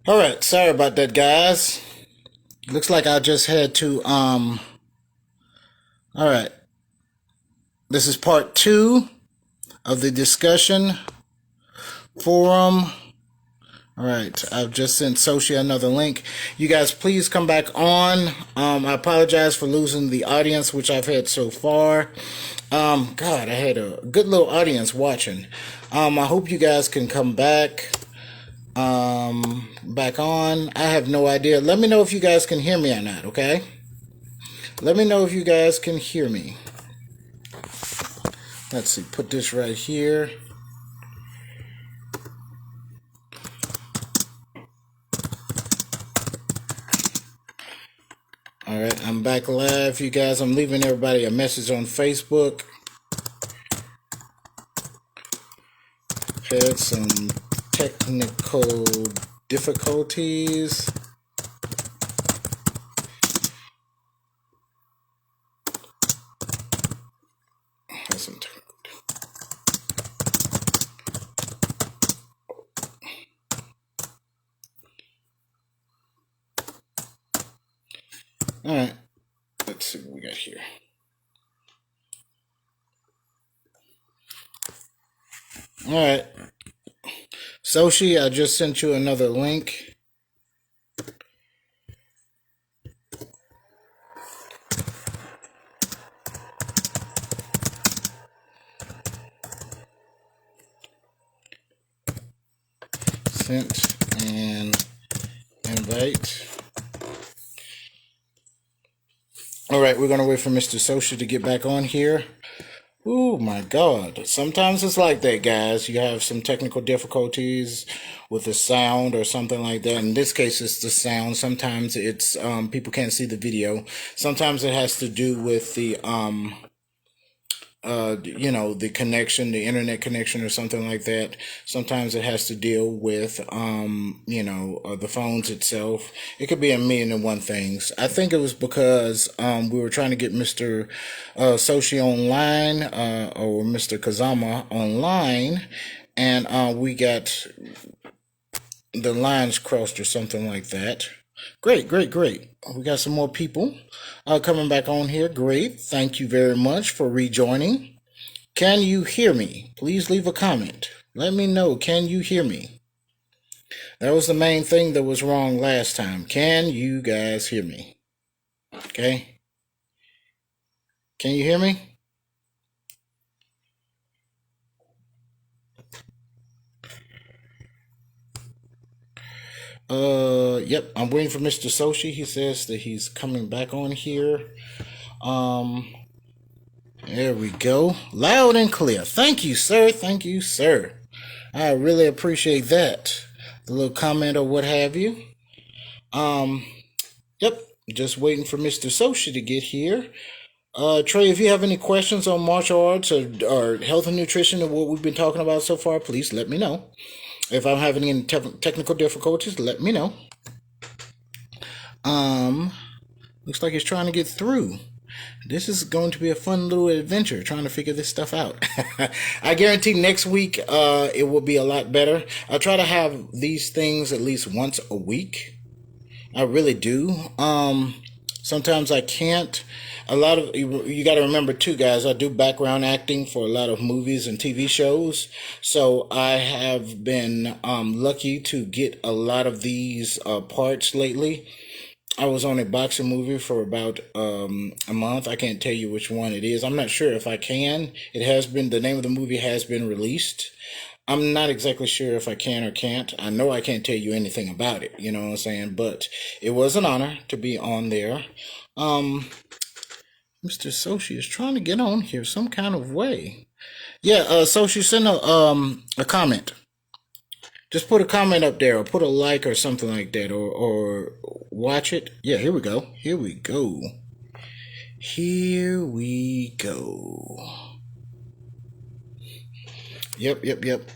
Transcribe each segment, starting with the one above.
All right, sorry about that, guys. Looks like I just had to. All right, this is part two of the discussion forum. All right, I've just sent Soshi another link. You guys, please come back on. I apologize for losing the audience, which I've had so far. God, I had a good little audience watching. I hope you guys can come back. Back on. I have no idea. Let me know if you guys can hear me or not, okay? Let me know if you guys can hear me. Let's see, put this right here. All right, I'm back live, you guys. I'm leaving everybody a message on Facebook. Had some technical difficulties. All right, let's see what we got here. All right, Soshi, I just sent you another link. Sent and invite. All right, we're going to wait for Mr. Soshi to get back on here. Oh my God. Sometimes it's like that, guys. You have some technical difficulties with the sound or something like that. In this case, it's the sound. Sometimes it's people can't see the video. Sometimes it has to do with the the connection, the internet connection or something like that. Sometimes it has to deal with, the phones itself. It could be a million and one things. I think it was because, we were trying to get Mr. Soshi online, or Mr. Kazama online, and, we got the lines crossed or something like that. Great, great, great. We got some more people coming back on here. Great. Thank you very much for rejoining. Can you hear me? Please leave a comment. Let me know. Can you hear me? That was the main thing that was wrong last time. Can you guys hear me? Okay. Can you hear me? Yep, I'm waiting for Mr. Soshi. He says that he's coming back on here. Um, there we go. Loud and clear. Thank you, sir. Thank you, sir. I really appreciate that. The little comment or what have you. Yep, just waiting for Mr. Soshi to get here. Trey, if you have any questions on martial arts or health and nutrition and what we've been talking about so far, please let me know. If I'm having any technical difficulties, let me know. Looks like he's trying to get through. This is going to be a fun little adventure trying to figure this stuff out. I guarantee next week it will be a lot better. I try to have these things at least once a week. I really do. Sometimes I can't. A lot of you got to remember too, guys. I do background acting for a lot of movies and TV shows, so I have been lucky to get a lot of these parts lately. I was on a boxing movie for about a month. I can't tell you which one it is. I'm not sure if I can. It has been, the name of the movie has been released. I'm not exactly sure if I can or can't. I know I can't tell you anything about it, you know what I'm saying? But it was an honor to be on there. Mr. Soshi is trying to get on here some kind of way. Yeah, Soshi, send a comment. Just put a comment up there or put a like or something like that or watch it. Yeah, here we go. Here we go. Here we go. Yep, yep, yep.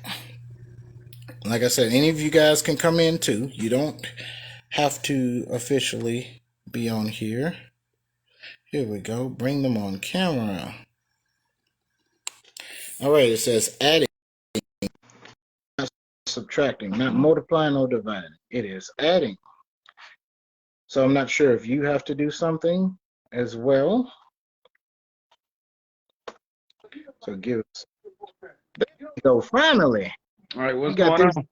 Like I said, any of you guys can come in too. You don't have to officially be on here. Here we go. Bring them on camera. All right, it says adding. subtracting, not multiplying or dividing. It is adding. So I'm not sure if you have to do something as well. So give us. There you go. Finally. All right, what's We got going this. on?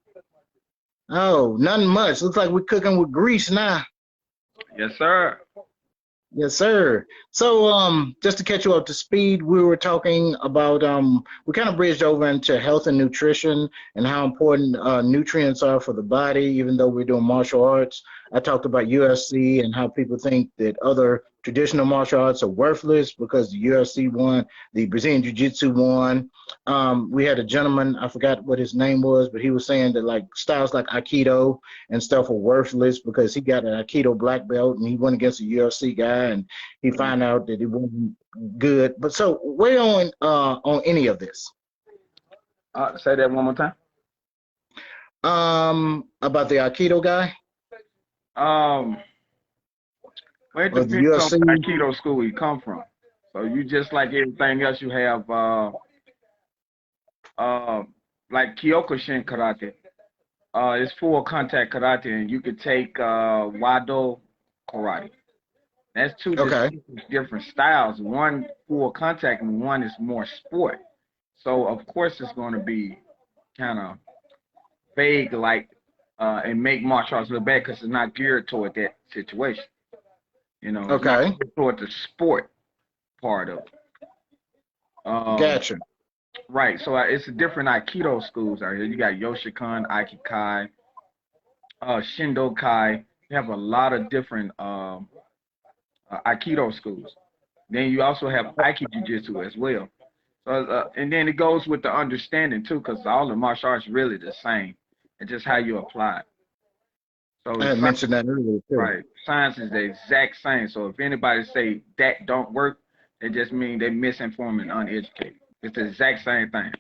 Oh, nothing much. Looks like we're cooking with grease now. Yes, sir. Yes, sir. So, just to catch you up to speed, we were talking about we kind of bridged over into health and nutrition and how important nutrients are for the body, even though we're doing martial arts. I talked about UFC and how people think that other traditional martial arts are worthless because the UFC won, the Brazilian Jiu-Jitsu won. We had a gentleman, I forgot what his name was, but he was saying that like styles like Aikido and stuff are worthless because he got an Aikido black belt and he went against a UFC guy and he found out that it wasn't good. But so where on any of this? Say that one more time. About the Aikido guy Well, it or the depends on UFC? what Aikido school you come from. So you just like everything else, you have like KyoKushin karate. It's full contact karate, and you could take Wado karate. That's two Okay, different styles. One full contact, and one is more sport. So of course it's going to be kind of vague, like and make martial arts look bad because it's not geared toward that situation. You know, it's not okay, geared toward the sport part of it. gotcha. Right. So it's a different Aikido schools out here. You got Yoshikan, Aikikai, Shindokai. You have a lot of different Aikido schools. Then you also have Aiki Jiu-Jitsu as well. So and then it goes with the understanding too, because all the martial arts really the same. It's just how you apply it. So I it's had mentioned that earlier too. right. Science is the exact same. So if anybody say that don't work, it just means they're misinformed and uneducated. It's the exact same thing.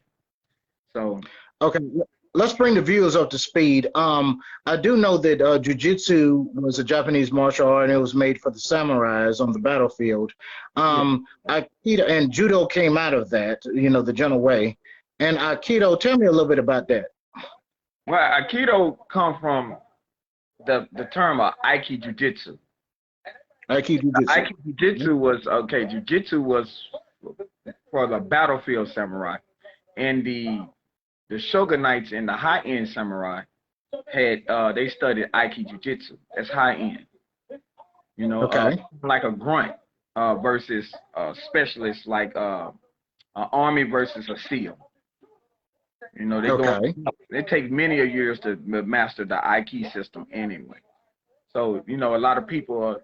So Okay, let's bring the viewers up to speed. I do know that Jiu-Jitsu was a Japanese martial art and it was made for the samurais on the battlefield. yeah. Aikido and Judo came out of that, you know, the general way. And Aikido, tell me a little bit about that. Well, Aikido come from the term of Aiki Jiu-Jitsu. Aikido Jiu-Jitsu. Aiki Jiu-Jitsu was okay. Jiu-Jitsu was for the battlefield samurai, and the shogunates and the high-end samurai had they studied Aiki Jiu-Jitsu. That's high-end. You know, Okay, like a grunt versus a specialist, like an army versus a SEAL. You know, they go. okay. It takes many a years to master the Aiki system anyway. So you know, a lot of people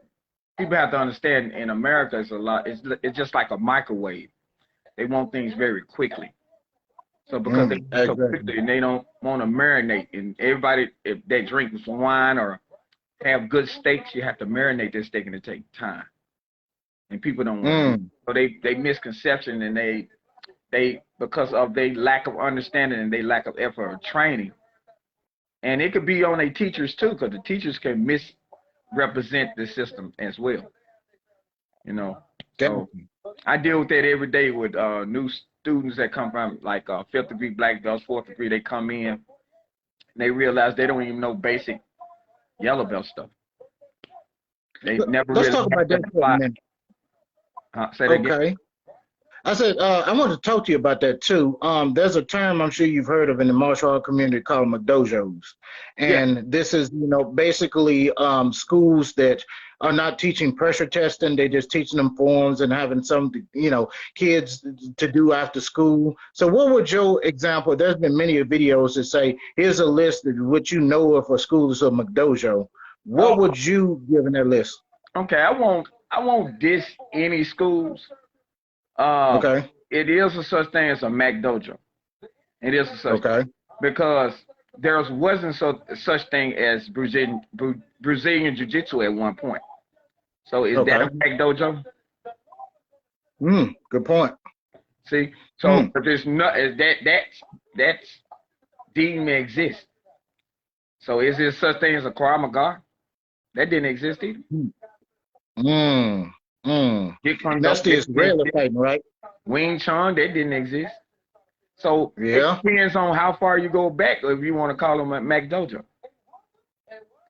have to understand in America it's a lot. It's just like a microwave. They want things very quickly. So because they do so Exactly. quickly and they don't want to marinate, and everybody if they drink some wine or have good steaks, you have to marinate this steak and it takes time. And people don't want to do it. So they misconception and they because of their lack of understanding and their lack of effort or training. And it could be on their teachers too, because the teachers can misrepresent the system as well. You know. So I deal with that every day with new students that come from like fifth degree black belts, fourth degree. They come in, and they realize they don't even know basic yellow belt stuff. They never Let's really talk about that for a applied. minute. Say that again. Okay. I said, I want to talk to you about that too. There's a term I'm sure you've heard of in the martial art community called McDojos. Yeah. And this is, you know, basically schools that are not teaching pressure testing. They're just teaching them forms and having some, you know, kids to do after school. So what would your example, there's been many videos that say, here's a list of what you know of for schools of McDojo. What Oh, would you give in that list? okay. I won't diss any schools. Okay. It is a such thing as a Mac Dojo. It is a such Okay. because there wasn't such thing as Brazilian Jiu-Jitsu at one point. So is that Okay. a Mac Dojo? Good point. See, so if there's not that's didn't exist. So is there such thing as a Krav Maga? That didn't exist either. Jeet Kune Do That's the that didn't Israeli exist. fighting, right? Wing Chun that didn't exist. So it Yeah. depends on how far you go back, or if you want to call them a Mac Dojo.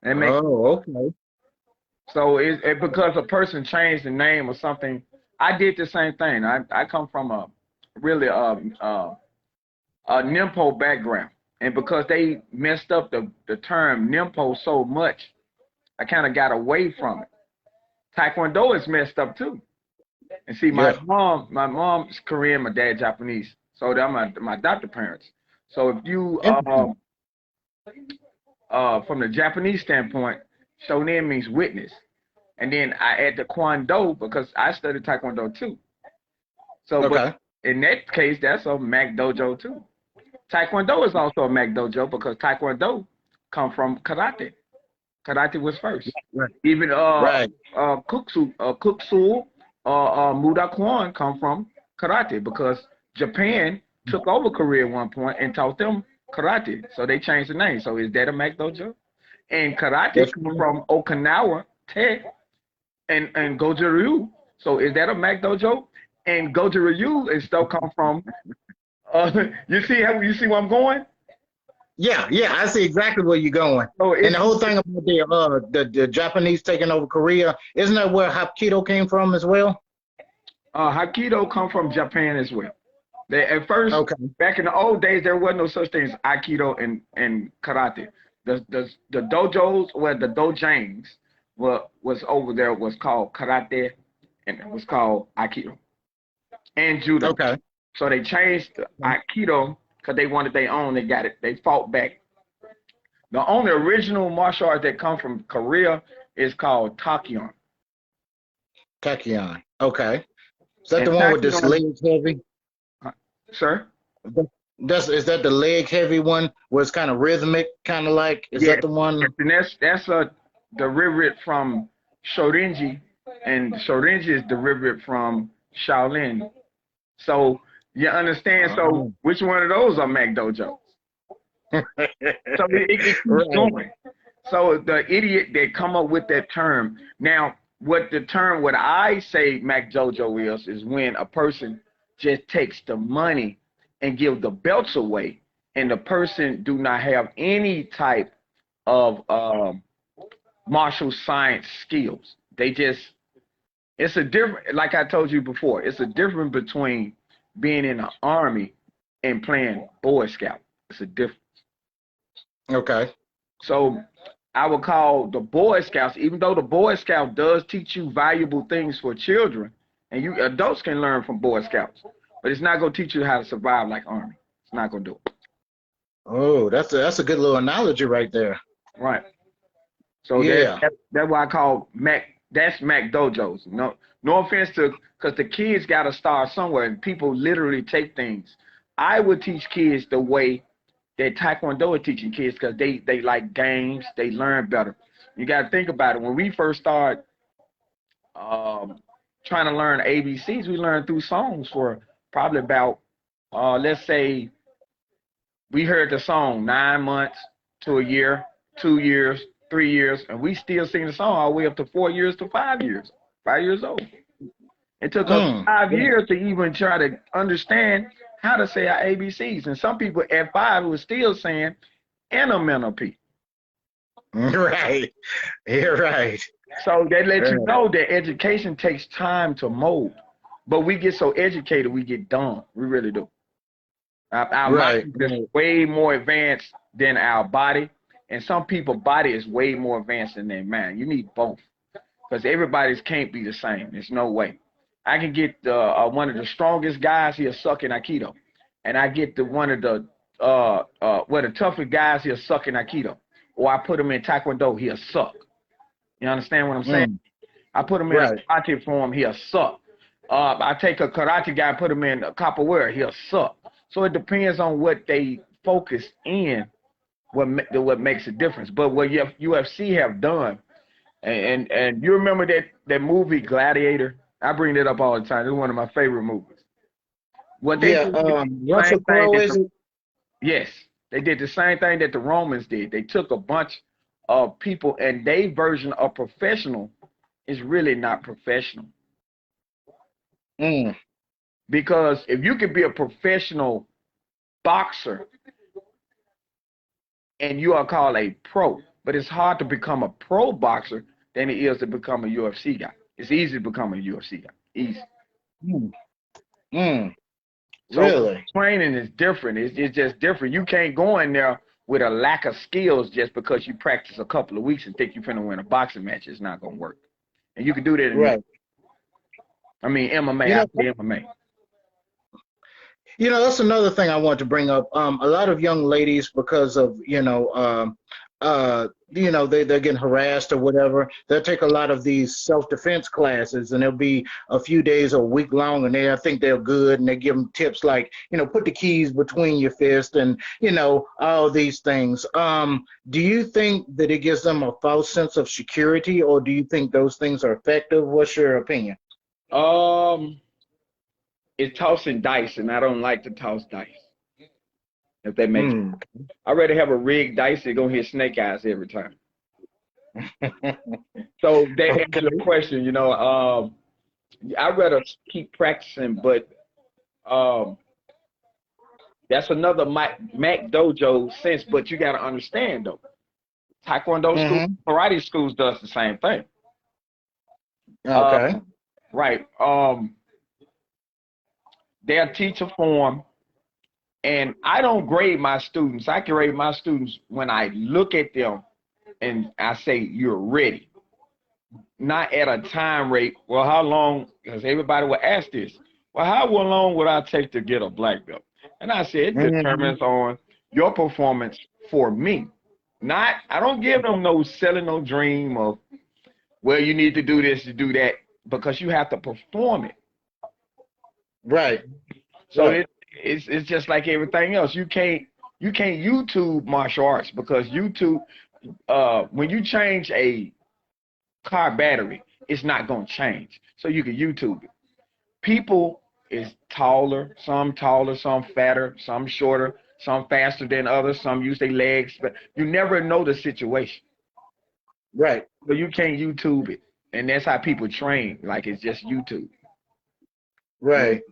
That makes Oh, okay. so it because a person changed the name or something. I did the same thing. I come from a really a Nimpo background, and because they messed up the term Nimpo so much, I kind of got away from it. Taekwondo is messed up too. And see, Yeah. my mom's Korean, my dad Japanese, so they're my adopted parents. So if you Interesting. from the Japanese standpoint, shonin means witness, and then I add the Kwando because I studied Taekwondo too. So, but Okay. in that case, that's a Mac Dojo too. Taekwondo is also a Mac Dojo because Taekwondo come from karate. Karate was first. Right. Even Right. Kuksu, Muda Kwan come from karate because Japan took over Korea at one point and taught them karate. So they changed the name. So is that a Mac Dojo? And karate That's come from Okinawa, Te, and Goju-Ryu. So is that a Mac Dojo? And Goju-Ryu is still come from. You see where I'm going? yeah, yeah. I see exactly where you're going. So And it's the whole thing about the Japanese taking over Korea, isn't that where Hapkido came from as well? Hapkido come from Japan as well. They at first, Okay. back in the old days, there wasn't no such thing as Aikido and karate. The dojos, well, the dojangs, was over there was called karate, and it was called Aikido and judo. Okay. So they changed the Aikido because they wanted their own. They got it. They fought back. The only original martial art that come from Korea is called Taekyon. Takion. Okay. Is that And the one with this Taekyon, legs heavy? sir? That's is that the leg heavy one where it's kind of rhythmic, kind of like? Is that Yes, the yes, one? and that's a derivative from Shorinji, and Shorinji is derivative from Shaolin. So you understand? So Oh. which one of those are Mac Dojos? So it keeps Right. going. So the idiot that come up with that term. Now, what I say Mac Dojo is when a person just takes the money and give the belts away, and the person do not have any type of martial science skills. They just it's a different like I told you before, it's a difference between being in the army and playing Boy Scout. It's a difference. Okay. So I would call the Boy Scouts, even though the Boy Scout does teach you valuable things for children, and you adults can learn from Boy Scouts, but it's not gonna teach you how to survive like Army. It's not gonna do it. Oh, that's a good little analogy right there. Right. So Yeah. that's why I call Mac. That's Mac dojos. No offense to, because the kids got to start somewhere, and people literally take things. I would teach kids the way that Taekwondo is teaching kids because they like games. They learn better. You got to think about it. When we first started trying to learn ABCs, we learned through songs for probably about let's say we heard the song 9 months to a year, 2 years, 3 years, and we still sing the song all the way up to 4 years to 5 years, 5 years old. It took us Mm. 5 years to even try to understand how to say our ABCs. And some people at 5 were still saying NMNOP. Right. You're right. So they let you Right. know that education takes time to mold. But we get so educated, we get dumb. We really do. Our Right. mind is Right. way more advanced than our body, and some people's body is way more advanced than their mind. You need both because everybody's can't be the same. There's no way. I can get one of the strongest guys he'll suck in Aikido, and I get one of the the toughest guys he'll suck in Aikido, or I put him in Taekwondo he'll suck. You understand what I'm saying? Mm. I put him in a Right. karate form he'll suck. I take a karate guy and put him in a capoeira he'll suck. So it depends on what they focus in, what makes a difference. But what UFC have done, and you remember that movie Gladiator? I bring that up all the time. It's one of my favorite movies. What they Yeah. did, they did the same Russell thing Crowe that is it? yes, they did the same thing that the Romans did. They took a bunch of people, and their version of professional is really not professional. Mm. Because if you could be a professional boxer and you are called a pro. But it's hard to become a pro boxer than it is to become a UFC guy. It's easy to become a UFC guy. Easy. Mm. Mm. So Really? training is different. It's just different. You can't go in there with a lack of skills just because you practice a couple of weeks and think you're finna win a boxing match. It's not gonna work. And you can do that in Right. MMA. You I know, play MMA. that's another thing I want to bring up. A lot of young ladies, because of they're getting harassed or whatever. They'll take a lot of these self-defense classes, and they'll be a few days or a week long, and I think they're good, and they give them tips like, put the keys between your fists, and all these things. Do you think that it gives them a false sense of security, or do you think those things are effective? What's your opinion? It's tossing dice, and I don't like to toss dice. If that makes sense. Mm. I'd rather have a rigged dice that gonna hit snake eyes every time. So that answers the question. I'd rather keep practicing, but that's another Mac Dojo sense. But you got to understand though, Taekwondo schools, karate schools does the same thing. Okay. Right. They'll teach a form, and I don't grade my students. I grade my students when I look at them and I say, you're ready. Not at a time rate. Well, how long? Because everybody will ask this. Well, how long would I take to get a black belt? And I said, it determines on your performance for me. Not, I don't give them selling no dream of, well, you need to do this, to do that, because you have to perform it. Right. So it's just like everything else. You can't YouTube martial arts, because YouTube, when you change a car battery, it's not going to change. So you can YouTube it. People is taller, some fatter, some shorter, some faster than others, some use their legs, but you never know the situation. Right. So you can't YouTube it. And that's how people train, like it's just YouTube. Right.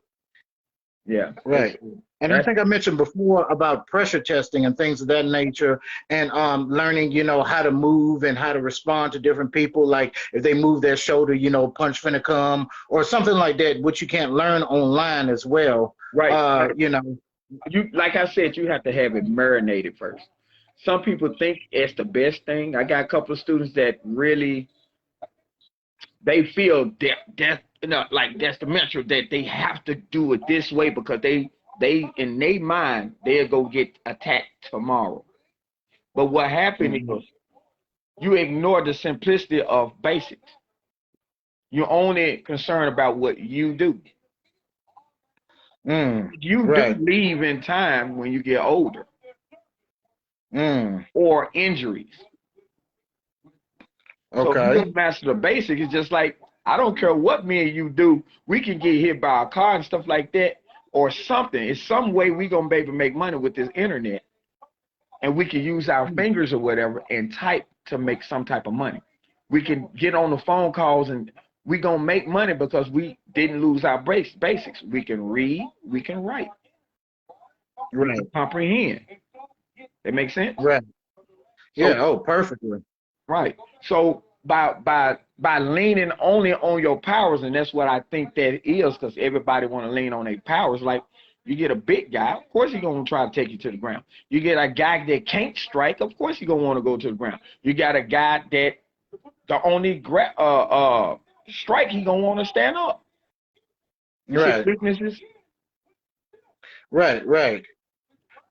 Yeah. Right. And I think I mentioned before about pressure testing and things of that nature, and learning, how to move and how to respond to different people. Like if they move their shoulder, punch finna come or something like that, which you can't learn online as well. Right. You, like I said, you have to have it marinated first. Some people think it's the best thing. I got a couple of students that really, they feel like that's the mental, that they have to do it this way because they in their mind they'll go get attacked tomorrow. But what happened is you ignore the simplicity of basics. You're only concerned about what you do. You do leave in time when you get older, or injuries. So if you don't master the basics, it's just like, I don't care what me and you do, we can get hit by a car and stuff like that, or something. It's some way we gonna be able to make money with this internet, and we can use our fingers or whatever and type to make some type of money. We can get on the phone calls and we gonna make money because we didn't lose our basics. We can read, we can write, we can comprehend. That makes sense? Right. Yeah. Perfectly. Right. So by leaning only on your powers, and that's what I think that is, because everybody want to lean on their powers. Like you get a big guy, of course he's gonna try to take you to the ground. You get a guy that can't strike, of course he's gonna want to go to the ground. You got a guy that the only strike, he gonna want to stand up. Right. Weaknesses. Right.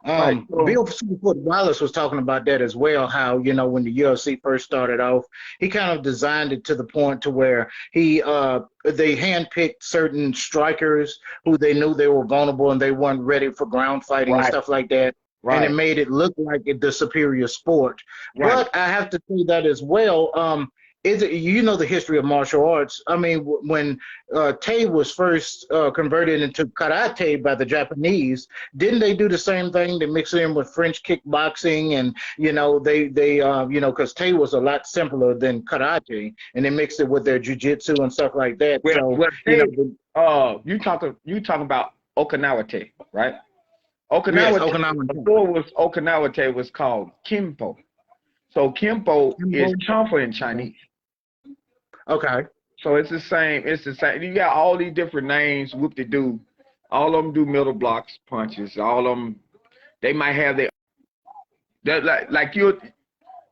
Bill Wallace was talking about that as well, how, when the UFC first started off, he kind of designed it to the point to where they handpicked certain strikers who they knew they were vulnerable and they weren't ready for ground fighting and stuff like that. And it made it look like the superior sport. But I have to say that as well, the history of martial arts. I mean, when Tay was first converted into karate by the Japanese, didn't they do the same thing? They mix it in with French kickboxing, and because Tay was a lot simpler than karate, and they mixed it with their jujitsu and stuff like that. You talking about Okinawa Tay, right? Yes, Okinawa Okinawan. before was Okinawa Tea was called Kimpo. So Kimpo is champa in Chinese. Okay. So it's the same. It's the same. You got all these different names. Whoop de do. All of them do middle blocks punches. All of them. They might have their. That like you.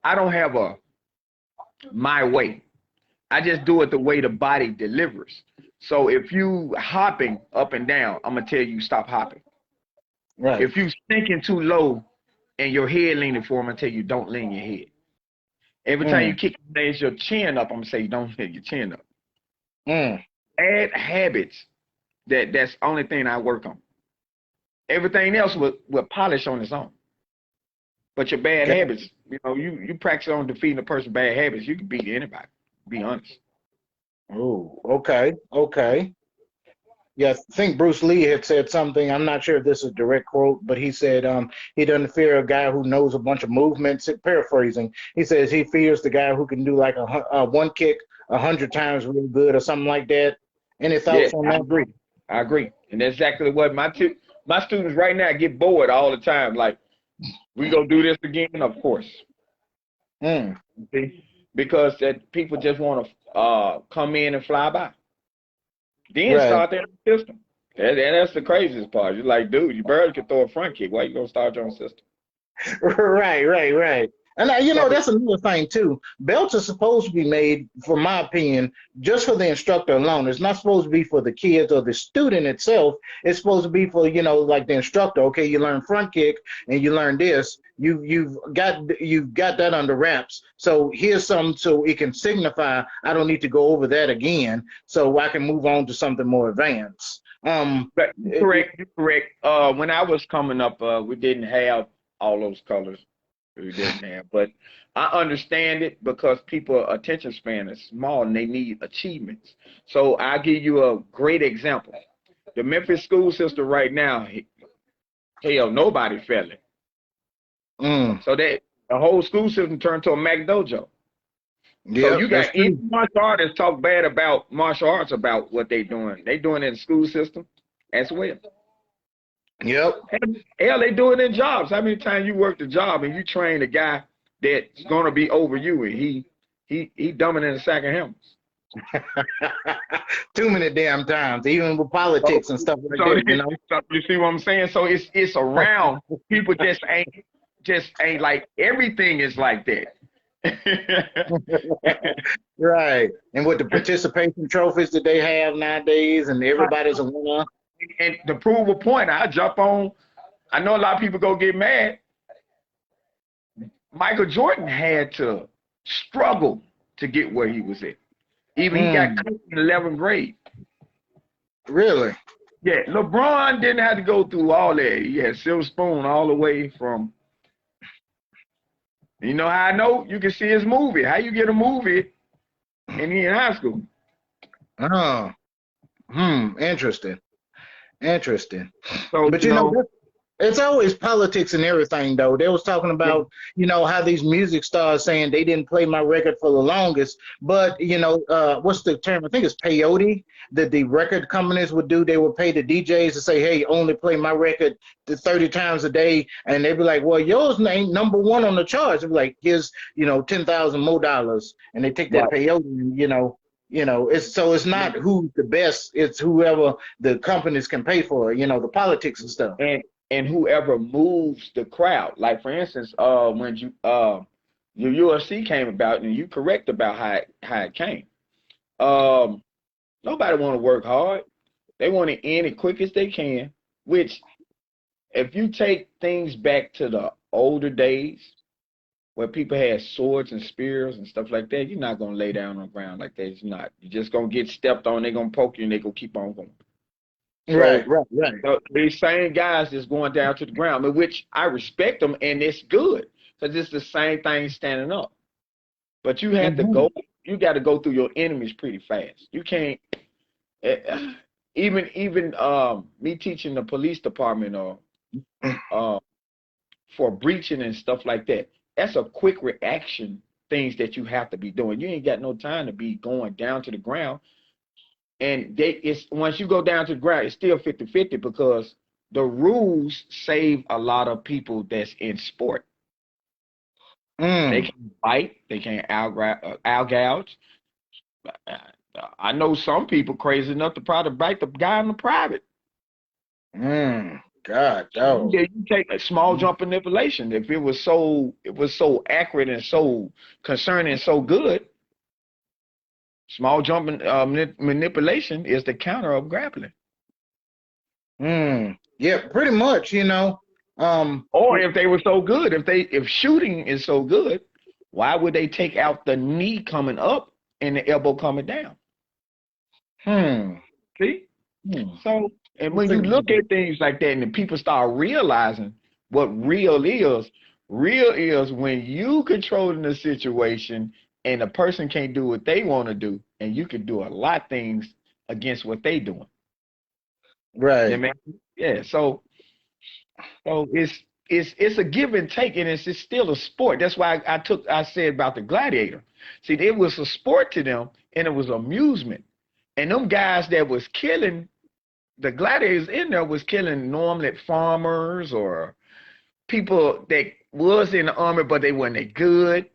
I don't have a my way. I just do it the way the body delivers. So if you hopping up and down, I'm gonna tell you stop hopping. Right. If you sinking too low and your head leaning forward, I'm gonna tell you don't lean your head. Every time you kick your chin up, I'm gonna say don't hit your chin up. Add habits. That's the only thing I work on. Everything else will polish on its own. But your bad habits, you practice on defeating a person's bad habits, you can beat anybody. Be honest. Oh, okay, okay. Yeah, I think Bruce Lee had said something. I'm not sure if this is a direct quote, but he said he doesn't fear a guy who knows a bunch of movements. Paraphrasing, he says he fears the guy who can do like a one kick 100 times real good or something like that. Any Yeah, thoughts on that? I agree. And that's exactly what my students right now get bored all the time. Like, we gonna do this again? Of course. See? Because that people just want to come in and fly by. Then start their own system. That's the craziest part. You're like, dude, you barely can throw a front kick. Why you gonna start your own system? Right. And that's another thing too. Belts are supposed to be made, for my opinion, just for the instructor alone. It's not supposed to be for the kids or the student itself. It's supposed to be for, like the instructor. Okay, you learn front kick and you learn this. You've got that under wraps. So here's something so it can signify I don't need to go over that again. So I can move on to something more advanced. Correct. When I was coming up, we didn't have all those colors. We didn't have, but I understand it because people attention span is small and they need achievements. So I'll give you a great example. The Memphis school system right now, hell, nobody fell it. So that the whole school system turned to a Mac dojo. So you got any martial artists talk bad about martial arts about what they doing. They doing it in the school system as well. Yep. Hell, they do it in jobs. How many times you work the job and you train a guy that's gonna be over you and he dumbing in a sack of hammers? Too many damn times, even with politics and stuff like that. So you see what I'm saying? So it's around. People just ain't like everything is like that. Right. And with the participation trophies that they have nowadays, and everybody's a winner. And to prove a point, I jump on. I know a lot of people go get mad. Michael Jordan had to struggle to get where he was at. Even he got cut in 11th grade. Really? Yeah, LeBron didn't have to go through all that. He had silver spoon all the way from. You know how I know? You can see his movie. How you get a movie and he in high school? Oh, interesting. So, but it's always politics and everything, though. They was talking about, how these music stars saying they didn't play my record for the longest, but what's the term? I think it's peyote that the record companies would do. They would pay the DJs to say, hey, only play my record 30 times a day, and they'd be like, well, yours ain't number one on the charts. They'd be like, here's $10,000 more dollars, and they take that peyote and it's not who's the best, it's whoever the companies can pay for, the politics and stuff. And whoever moves the crowd. Like for instance, when your UFC came about, and you correct about how it came. Nobody want to work hard. They want to end it quick as they can, which if you take things back to the older days where people had swords and spears and stuff like that, you're not going to lay down on the ground like that. It's not. You're just going to get stepped on. They're going to poke you and they're going to keep on going. So, right. So these same guys is going down to the ground, which I respect them, and it's good because it's the same thing standing up. But you have to go. You got to go through your enemies pretty fast. You can't. Even me teaching the police department for breaching and stuff like that. That's a quick reaction things that you have to be doing. You ain't got no time to be going down to the ground. And it's once you go down to the ground, it's still 50-50 because the rules save a lot of people that's in sport. They can bite, they can out-gouge. I know some people crazy enough to probably bite the guy in the private. God, So you take a small jump manipulation. If it was so accurate and so concerning and so good, small jump manipulation is the counter of grappling. Yeah, pretty much, you know. Or if they were so good, if shooting is so good, why would they take out the knee coming up and the elbow coming down? See? So, and when you look at things like that and the people start realizing what real is when you controlling the situation and the person can't do what they want to do, and you can do a lot of things against what they doing. Right. You know what I mean? Yeah. So it's a give and take, and it's still a sport. That's why I said about the gladiator. See, it was a sport to them, and it was amusement. And them guys that was killing the gladiators in there was killing normally farmers or people that was in the army, but they weren't that good.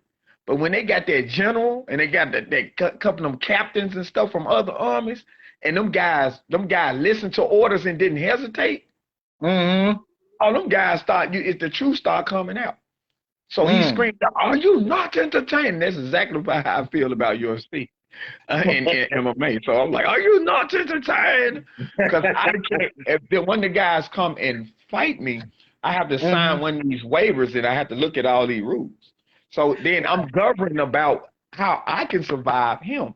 But when they got their general and they got that couple of them captains and stuff from other armies, and them guys listened to orders and didn't hesitate. All them guys if the truth start coming out. So he screamed, "Are you not entertained?" That's exactly how I feel about UFC and MMA. So I'm like, "Are you not entertained?" Because I can't. If one of the guys come and fight me, I have to sign one of these waivers and I have to look at all these rules. So then I'm governed about how I can survive him.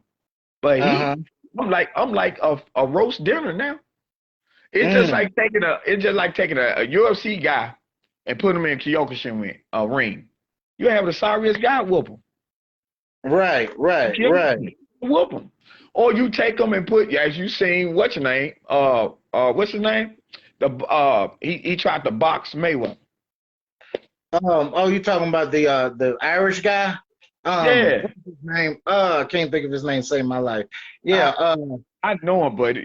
But I'm like a roast dinner now. It's just like taking a UFC guy and put him in KillaKrane ring. You have the sorriest guy whoop him. Right. Whoop him. Or you take him and put, as you seen, what's your name? What's his name? He tried to box Mayweather. You talking about the Irish guy? Yeah. What's his name? I can't think of his name. Save my life. Yeah. I know him, but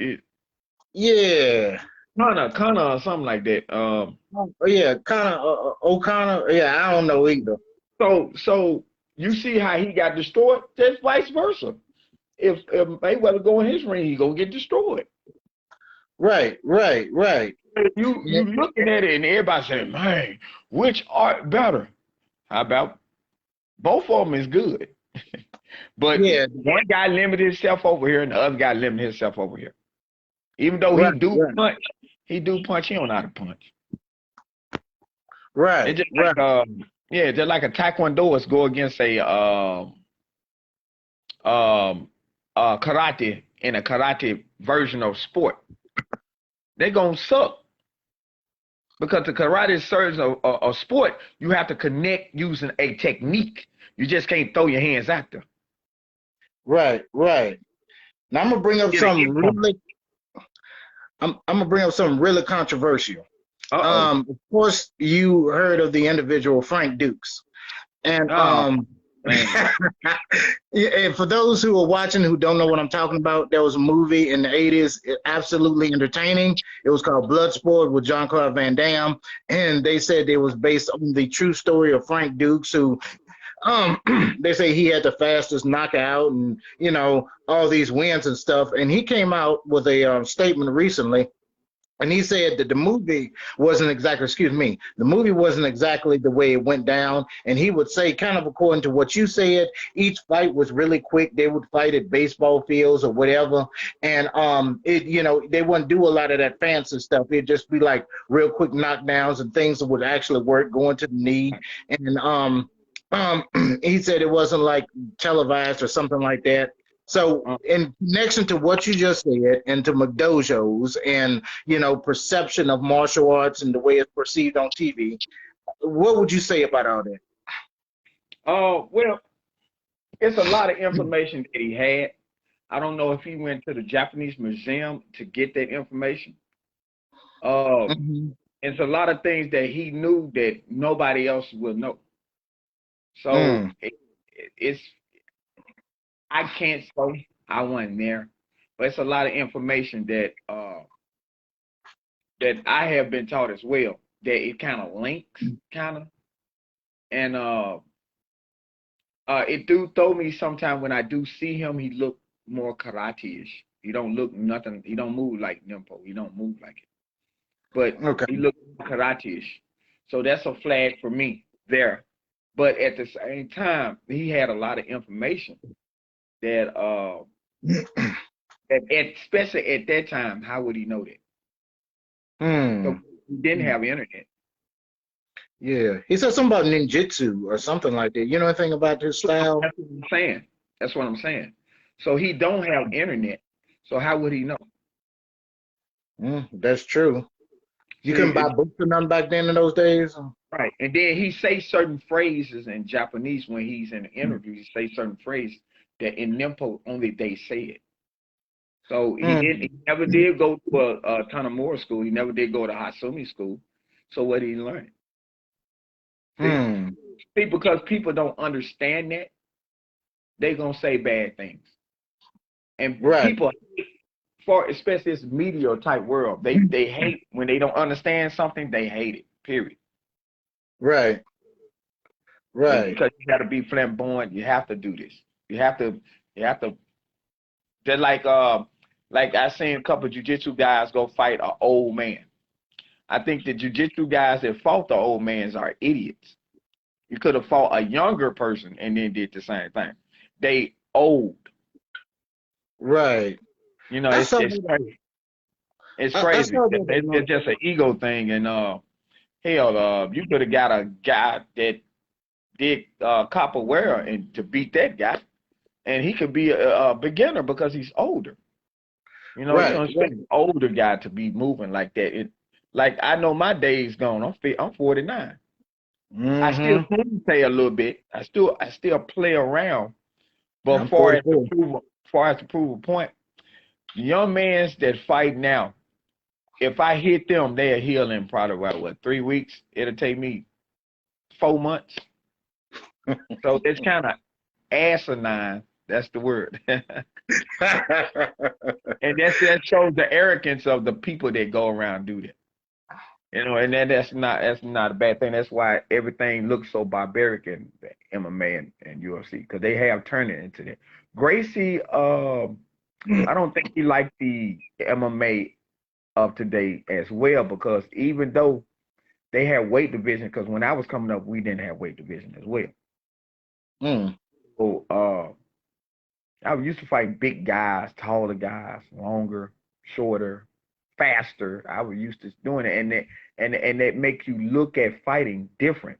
yeah. Connor or something like that. Yeah, O'Connor. Yeah, I don't know either. So you see how he got destroyed? Just vice versa. If Mayweather go in his ring, he gonna get destroyed. Right. You looking at it and everybody saying, "Man, which art better?" How about both of them is good, but one guy limited himself over here and the other guy limited himself over here. Even though he do punch, he don't know how to punch. Right. It's just like just like a taekwondoist go against a karate in a karate version of sport. They're gonna suck. Because the karate serves a sport, you have to connect using a technique. You just can't throw your hands out there. Right. Now I'm gonna bring up something really. I'm gonna bring up something really controversial. Of course, you heard of the individual Frank Dukes, and and for those who are watching who don't know what I'm talking about, there was a movie in the 80s, absolutely entertaining. It was called Bloodsport with Jean-Claude Van Damme, and they said it was based on the true story of Frank Dukes, who they say he had the fastest knockout and all these wins and stuff. And he came out with a statement recently. And he said that the movie wasn't exactly, the movie wasn't exactly the way it went down. And he would say, kind of according to what you said, each fight was really quick. They would fight at baseball fields or whatever. And they wouldn't do a lot of that fancy stuff. It'd just be like real quick knockdowns and things that would actually work, going to the knee. And he said it wasn't like televised or something like that. So in connection to what you just said and to McDojos and, perception of martial arts and the way it's perceived on TV, what would you say about all that? Well, it's a lot of information that he had. I don't know if he went to the Japanese museum to get that information. It's a lot of things that he knew that nobody else will know. So it's I can't say I wasn't there, but it's a lot of information that that I have been taught as well, that it kind of links, kind of, and it do throw me sometimes when I do see him. He look more karate-ish. He don't look nothing. He don't move like Nimpo. He don't move like it. But Okay. he look karate-ish. So that's a flag for me there. But at the same time, he had a lot of information that especially at that time, how would he know that? So he didn't have internet. Yeah. He said something about ninjutsu or something like that. You know anything about his style? That's what I'm saying. That's what I'm saying. So he don't have internet. So how would he know? That's true. You couldn't See, buy books or nothing back then in those days? right. And then he say certain phrases in Japanese when he's in an interview. He say certain phrases that in Nimpo only they say it. So he never did go to a Tanamura school. He never did go to Hatsumi school. So what did he learn? See, because people don't understand that, they gonna say bad things. And people, for especially this media type world, they hate when they don't understand something. They hate it. Period. Right. And because you got to be flamboyant, you have to do this. You have to. Just like I seen a couple of jiu-jitsu guys go fight an old man. I think the jiu-jitsu guys that fought the old mans are idiots. You could have fought a younger person and then did the same thing. They old. Right. You know, it's crazy. It's crazy. It's just an ego thing. And hell, you could have got a guy that did capoeira and to beat that guy, and he could be a beginner because he's older. You know, you don't expect an older guy to be moving like that. Like I know my days gone. I'm 49. I still can play a little bit. I still play around. But far as to prove a point, the young mans that fight now, if I hit them, they'll heal in probably about 3 weeks. It'll take me 4 months. So it's kind of asinine. That's the word. And that shows the arrogance of the people that go around and do that. You know, and that's not a bad thing. That's why everything looks so barbaric in MMA and UFC, because they have turned it into that. Gracie, I don't think he liked the MMA of today as well, because even though they had weight division, because when I was coming up, we didn't have weight division as well. So I used to fight big guys, taller guys, longer, shorter, faster. I was used to doing it, and that makes you look at fighting different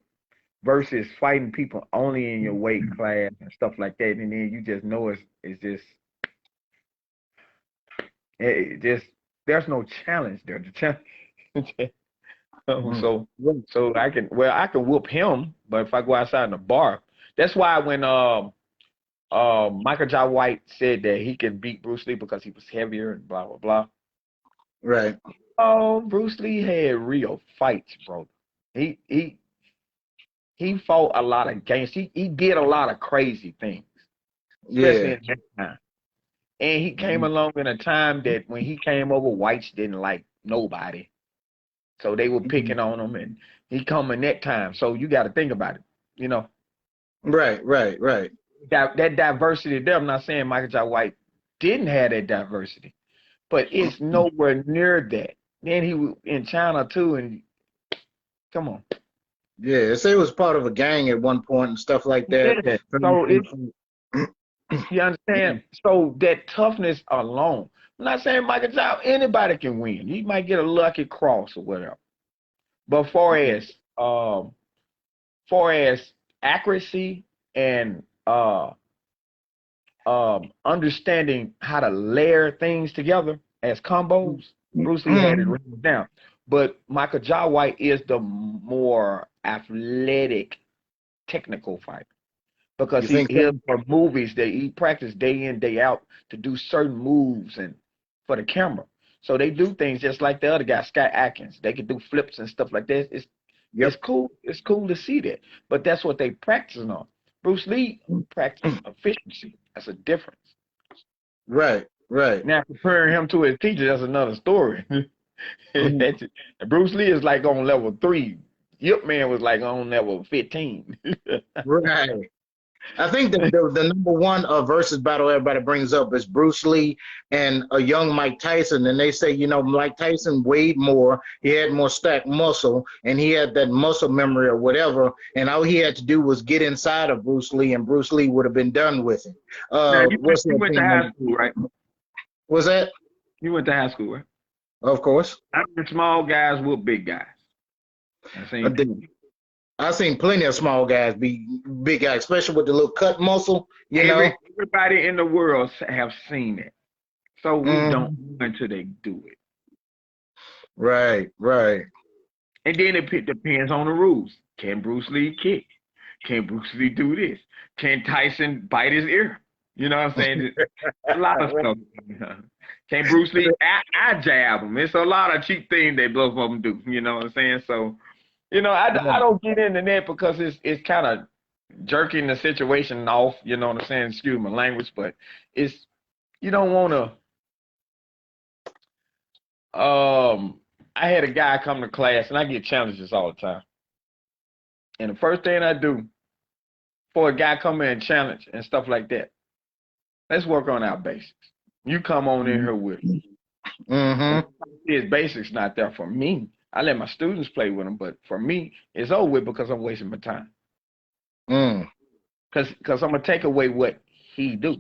versus fighting people only in your weight class and stuff like that, and then you just know it's just there's no challenge there. The challenge. So I can whoop him, but if I go outside in the bar, that's why when Michael Jai White said that he can beat Bruce Lee because he was heavier and blah blah blah. Right. Oh, Bruce Lee had real fights, bro. He fought a lot of games. He did a lot of crazy things, especially in that time. And he came along in a time that when he came over, whites didn't like nobody. So they were picking on him, and he come in that time. So you got to think about it, you know. Right. That diversity there, I'm not saying Michael Jai White didn't have that diversity, but it's nowhere near that. Then he was in China too, and come on. Yeah, they say it was part of a gang at one point and stuff like that. Yeah. So you understand? So that toughness alone, I'm not saying Michael Jai, anybody can win. He might get a lucky cross or whatever. But far as accuracy and understanding how to layer things together as combos, Bruce Lee had it written down. But Michael Jai White is the more athletic, technical fighter, because he for movies that he practiced day in, day out to do certain moves and for the camera. So they do things just like the other guy, Scott Atkins. They can do flips and stuff like that. It's cool. It's cool to see that. But that's what they practicing on. Bruce Lee practiced efficiency. That's a difference. Right. Now comparing him to his teacher, that's another story. Mhm. That's it. And Bruce Lee is like on level 3. Yip Man was like on level 15. Right. I think the number one versus battle everybody brings up is Bruce Lee and a young Mike Tyson, and they say, Mike Tyson weighed more, he had more stacked muscle, and he had that muscle memory or whatever, and all he had to do was get inside of Bruce Lee, and Bruce Lee would have been done with it. Now What's you your went to opinion high on school, right? was that? You went to high school, right? Of course. I mean, small guys whoop big guys. I I seen did. I've seen plenty of small guys be big guys, especially with the little cut muscle, everybody in the world have seen it. So we don't Mhm. until they do it. Right, right. And then it depends on the rules. Can Bruce Lee kick? Can Bruce Lee do this? Can Tyson bite his ear? You know what I'm saying? A lot of stuff. Can Bruce Lee I jab him? It's a lot of cheap things they both of them do. You know what I'm saying? So, I don't get into that because it's kind of jerking the situation off. You know what I'm saying? Excuse my language, but it's you don't want to. I had a guy come to class, and I get challenges all the time. And the first thing I do for a guy come in and challenge and stuff like that, let's work on our basics. You come on in here with me. Mm-hmm. His basics not there for me. I let my students play with them, but for me, it's over with because I'm wasting my time. Mm. Because I'm gonna take away what he do.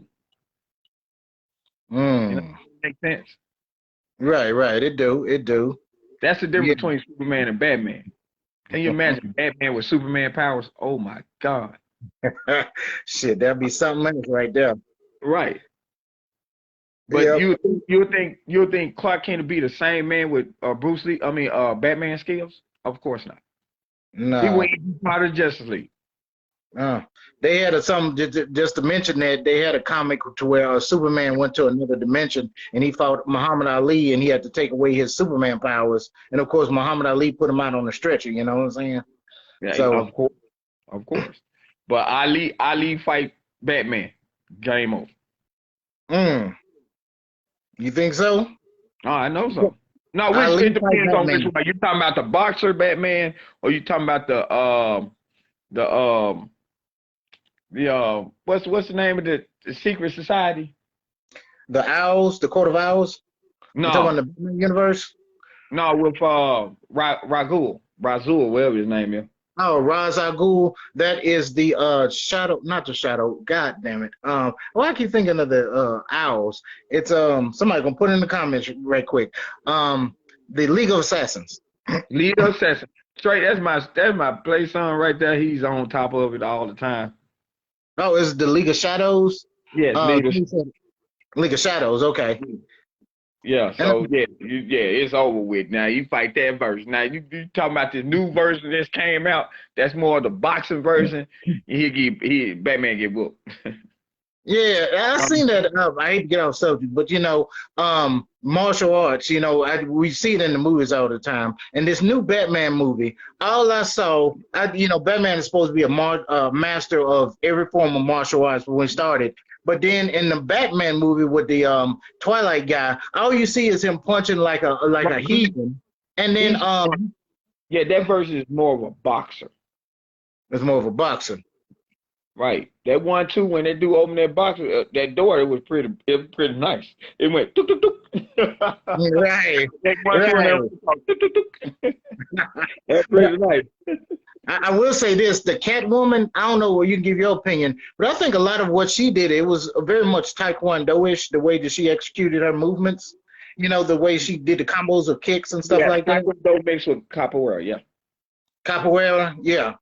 Mm. Make sense? Right, right. It do. That's the difference Yeah. between Superman and Batman. Can you imagine Batman with Superman powers? Oh my God! Shit, that'd be something else right there. Right. But Yep. you'll think Clark Kent would be the same man with Bruce Lee? I mean, Batman skills? Of course not. He No. wouldn't be part of Justice League. They had just to mention that they had a comic to where Superman went to another dimension and he fought Muhammad Ali and he had to take away his Superman powers. And of course, Muhammad Ali put him out on the stretcher. You know what I'm saying? Yeah, So, of course. But Ali fight Batman. Game over. you think so? Oh, I know so. No, Ali it fight depends on which Batman. one. You talking about the boxer Batman, or you talking about the what's the name of the secret society? The Owls, the Court of Owls. You talking No, about the Batman universe? no, with Razul, whatever his name is. Oh, Ra's al Ghul. That is the shadow, not the shadow. God damn it. Well, I keep thinking of the owls. It's somebody gonna put it in the comments right quick. The League of Assassins. Lead Assassin. Straight, that's my play son right there. He's on top of it all the time. Oh, is the League of Shadows? Yes, Leader. League of Shadows. Okay. Yeah, And so it's over with. Now you fight that version. Now you talking about this new version that's came out. That's more of the boxing version. Batman get whooped. yeah, I seen that. I hate to get off subject, but martial arts. We see it in the movies all the time. And this new Batman movie, all I saw, Batman is supposed to be a master of every form of martial arts when we started. But then in the Batman movie with the Twilight guy, all you see is him punching like a heathen, and then Yeah, that version is more of a boxer. it's more of a boxer. Right. That 1-2 when that dude opened that box, that door, it was pretty nice. It went tuk tuk tuk. Right, That 1-2 right. tuk tuk tuk. That's pretty nice. I will say this: the Catwoman. I don't know where you can give your opinion, but I think a lot of what she did, it was very much Taekwondo-ish. The way that she executed her movements, the way she did the combos of kicks and stuff like that. Taekwondo mixed with capoeira, yeah. Capoeira, yeah,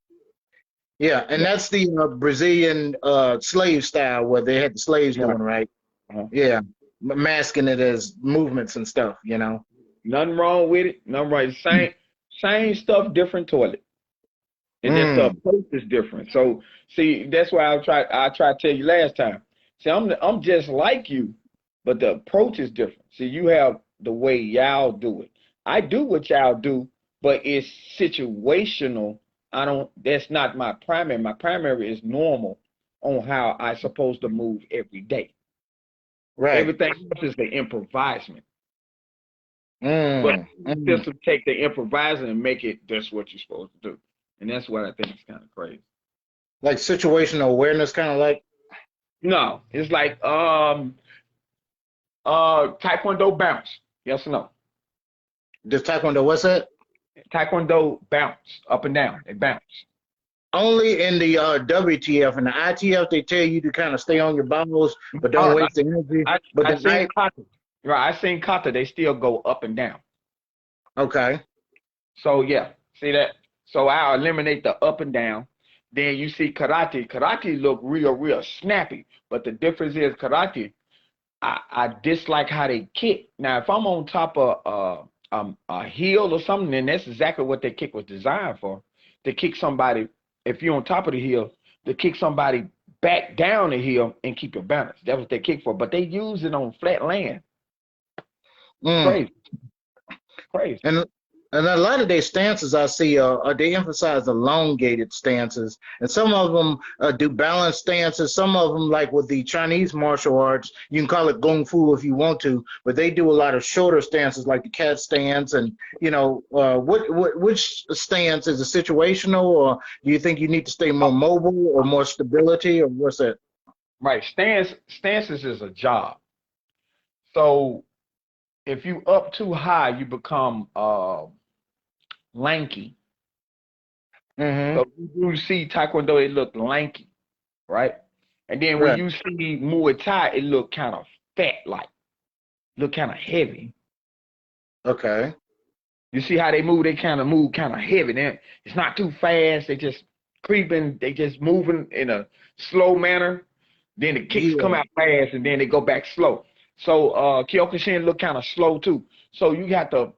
yeah, and that's the Brazilian slave style where they had the slaves doing right. Yeah, masking it as movements and stuff. Nothing wrong with it. Nothing right. Same stuff, different toilet. And just the approach is different. So see, that's why I tried to tell you last time. See, I'm just like you, but the approach is different. See, you have the way y'all do it. I do what y'all do, but it's situational. That's not my primary. My primary is normal on how I supposed to move every day. Right. Everything else is the improvisement. But Mm, the mm. system take the improvising and make it that's what you're supposed to do. And that's what I think is kind of crazy. Like situational awareness, kind of like No, it's like Taekwondo bounce. Yes or no? just taekwondo. What's that? Taekwondo bounce up and down. They bounce. Only in the WTF and the ITF, they tell you to kind of stay on your balls, but don't Uh, waste the energy. But I the seen night, kata. Right, I seen kata. They still go up and down. okay. So yeah, see that? So I'll eliminate the up and down. Then you see karate. Karate look real snappy. But the difference is karate, I dislike how they kick. Now, if I'm on top of a heel or something, then that's exactly what that kick was designed for. To kick somebody, if you're on top of the heel, to kick somebody back down the hill and keep your balance. That's what they kick for. But they use it on flat land. Mm. Crazy, crazy. And and a lot of their stances I see they emphasize elongated stances, and some of them do balance stances. Some of them, like with the Chinese martial arts, you can call it kung fu if you want to, but they do a lot of shorter stances, like the cat stance. And which stance is it situational, or do you think you need to stay more mobile or more stability, or what's that? Right. Stances is a job. So if you up too high, you become lanky. Mm-hmm. So you see Taekwondo, it look lanky, right? And then when Right. you see Muay Thai, it look kind of fat, like look kind of heavy. Okay. You see how they move? They kind of move kind of heavy. It's not too fast. They just creeping. They just moving in a slow manner. Then the kicks come Yeah. out fast, and then they go back slow. So KyoKushin look kind of slow too. So you got to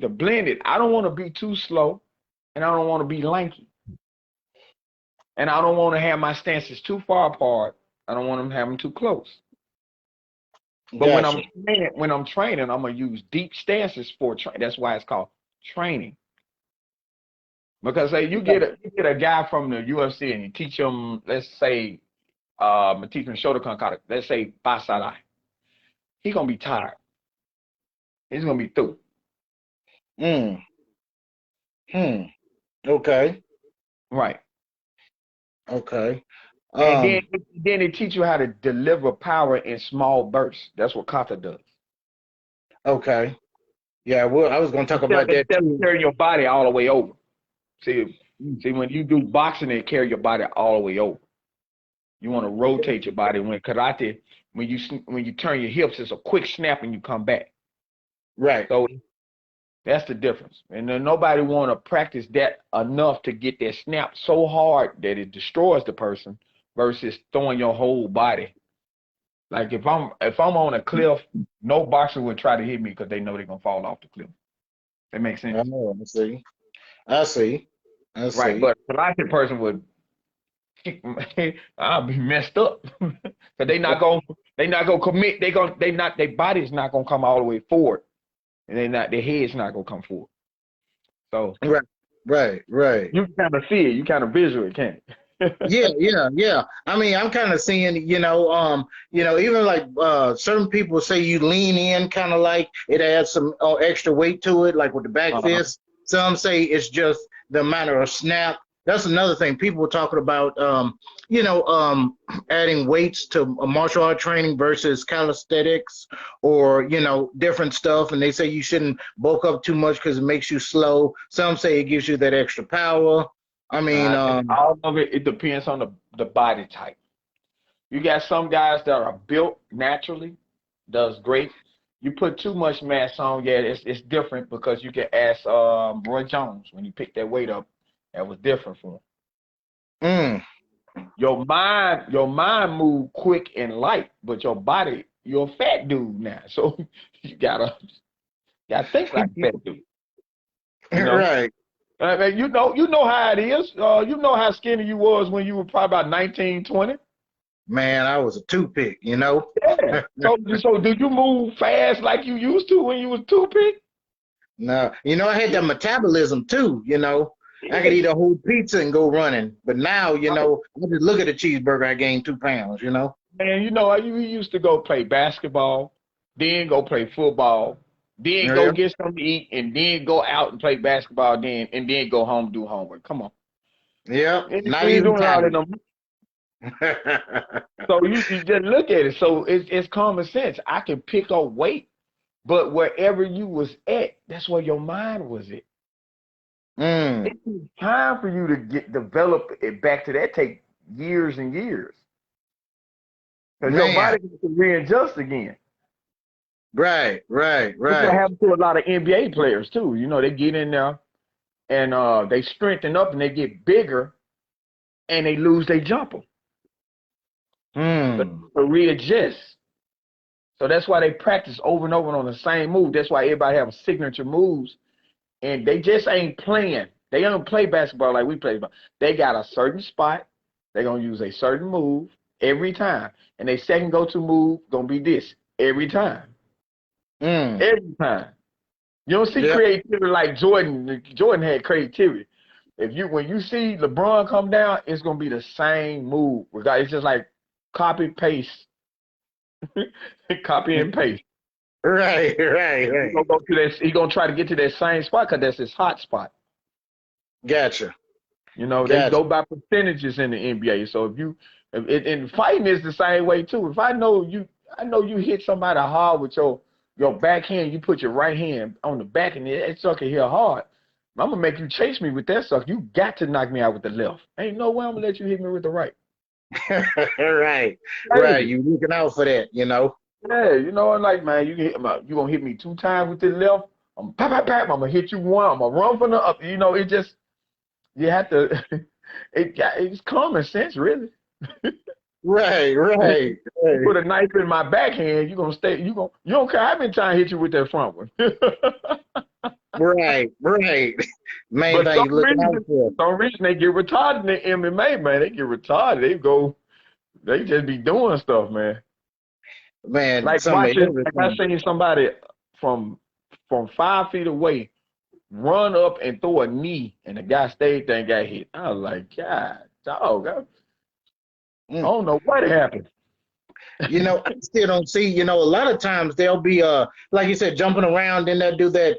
blend it. I don't want to be too slow, and I don't want to be lanky, and I don't want to have my stances too far apart. I don't want them to have them too close. But Gotcha. when I'm training, I'm gonna use deep stances for training. That's why it's called training. Because say you get a guy from the UFC and you teach him, let's say, teach him Shotokan kata, let's say Basadai. He's gonna be tired. He's gonna be through. Mm. Hmm. Okay. Right. Okay. And Um, then they teach you how to deliver power in small bursts. That's what kata does. okay. Yeah, well, I was going to talk about that Instead of too. carrying your body all the way over. See, when you do boxing, they carry your body all the way over. You want to rotate your body. When karate, when you turn your hips, it's a quick snap and you come back. Right. So that's the difference. And then nobody want to practice that enough to get that snap so hard that it destroys the person versus throwing your whole body. Like if I'm on a cliff, no boxer would try to hit me because they know they're gonna fall off the cliff. That makes sense. Oh, I see. I see. I Right. see. But a karate person would I'll be messed up. Cause they not gonna commit, their body's not gonna come all the way forward. And their head's not gonna come forward. So Right. Right. Right. you kind of see it, you kind of visual it, can't you? Yeah, yeah, yeah. I mean, I'm kind of seeing, even like certain people say you lean in, kind of like it adds some extra weight to it, like with the back Uh-huh. fist. Some say it's just the matter of snap. That's another thing. People were talking about, adding weights to a martial art training versus calisthenics or, different stuff. And they say you shouldn't bulk up too much because it makes you slow. Some say it gives you that extra power. I mean, All of it depends on the body type. You got some guys that are built naturally, does great. You put too much mass on, yeah, it's different because you can ask Roy Jones when you picked that weight up, that was different for him. mm, Your mind move quick and light, but your body, you're a fat dude now. So you gotta think like a fat dude, you know? right. You know how it is. You know how skinny you was when you were probably about 19, 20. Man, I was a toothpick. Yeah. So did you move fast like you used to when you was toothpick? No, I had that metabolism too. I could Yeah. eat a whole pizza and go running. But now, Right. I just look at a cheeseburger, I gained 2 pounds. Man, you know, you used to go play basketball, then go play football, then go Yeah. get something to eat, and then go out and play basketball, and then go home and do homework. Come on. Yeah. You Not ain't even doing all that tired. no more. So you just look at it. So it's common sense. I can pick up weight, but wherever you was at, that's where your mind was at. Mm. It takes time for you to develop it back to that. Take years and years because your Man. body can readjust again. Right. That's what Right. happens to a lot of NBA players too. You know, they get in there and they strengthen up and they get bigger and they lose their jumper. So Hmm. to readjust. So that's why they practice over and over on the same move. That's why everybody have signature moves, and they just ain't playing. They don't play basketball like we play. They got a certain spot. They're gonna use a certain move every time, and their second go-to move gonna be this every time. Mm. Every time. You don't see Yeah. creativity like Jordan. Jordan had creativity. When you see LeBron come down, it's gonna be the same move. It's just like copy paste, copy and paste. Right. He gonna go to that. He gonna try to get to that same spot because that's his hot spot. Gotcha. You know, they Gotcha. go by percentages in the NBA. So and fighting is the same way too. If I know you hit somebody hard with your backhand. You put your right hand on the back and that sucker hit hard. I'm gonna make you chase me with that sucker. You got to knock me out with the left. Ain't no way I'm gonna let you hit me with the right. Right. Right. Crazy. You looking out for that, you know? Yeah, you know, and like man, you gonna hit me 2 times with the left. I'm pap pap pap. I'm gonna hit you one. I'm gonna run from the up. You know, it just you have to. It's common sense, really. Right. You Right. Right. put a knife in my backhand, you gonna stay. You don't care how many times I hit you with that front one. Right. Right. Main But thing you looking out for. some reason they get retarded in MMA, man. They get retarded. They just be doing stuff, man. Man, Like some of I everything. seen somebody from 5 feet away run up and throw a knee, and the guy stayed there and got hit. I was like, God, dog, I Mm. don't know what happened. You know, I still don't see, you know, a lot of times they'll be like you said, jumping around, then they'll do that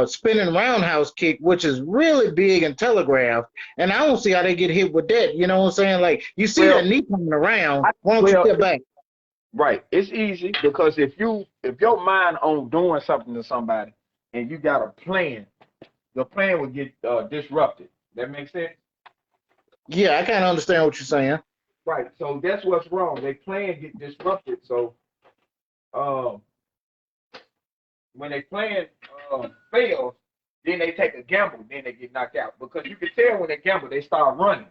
spinning roundhouse kick, which is really big and telegraphed. And I don't see how they get hit with that. You know what I'm saying? Like you see Well, that knee coming around, why don't you well, step back? right. It's easy because if your mind on doing something to somebody and you got a plan, your plan will get disrupted. That makes sense? Yeah, I kind of understand what you're saying. Right. So that's what's wrong. They plan get disrupted. So um, when they plan fails, then they take a gamble, then they get knocked out. Because you can tell when they gamble, they start running.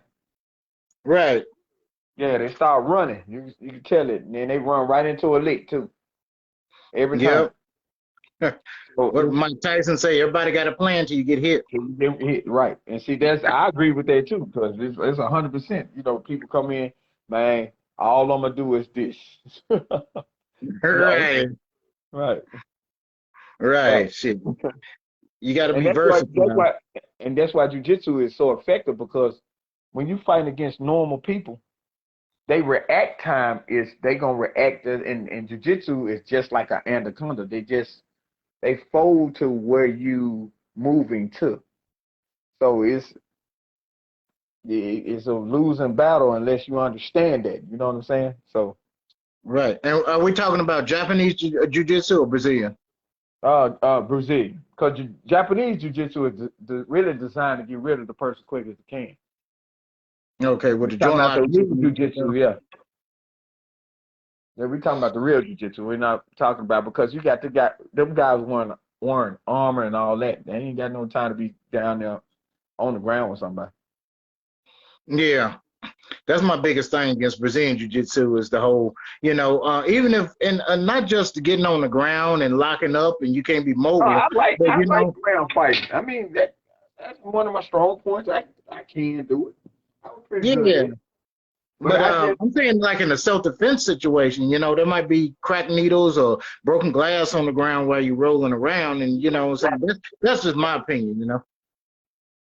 Right. Yeah, they start running. You can tell it. And then they run right into a lick too. Every time. Yep. So What Mike Tyson say, everybody got a plan till you get hit. right. And see, I agree with that too, because it's 100%. You know, people come in, man, all I'm gonna do is this. No, Right. right, right. Right. Shit. You got to And be versatile. that's why jujitsu is so effective because when you fighting against normal people, they react time is they gonna react and jujitsu is just like an anaconda. They fold to where you moving to. So it's a losing battle unless you understand that. You know what I'm saying? So, Right. And are we talking about Japanese jiu-jitsu or Brazilian? Brazilian, because Japanese jiu-jitsu is really designed to get rid of the person quick as it can. Okay, with We're the talking joint about lock the and shit. real jiu-jitsu, yeah. Yeah, we're talking about the real jiu-jitsu. We're not talking about because you got them guys wearing armor and all that. They ain't got no time to be down there on the ground with somebody. Yeah, that's my biggest thing against Brazilian jiu-jitsu is the whole, you know, even if and not just getting on the ground and locking up and you can't be Oh, mobile, but I you like know, ground fighting. I mean that's one of my strong points. I can do it. I was pretty good at yeah. it. But But I just I'm saying like in a self-defense situation, you know, there might be cracked needles or broken glass on the ground while you're rolling around, and you know, what I'm saying that's just my opinion, you know.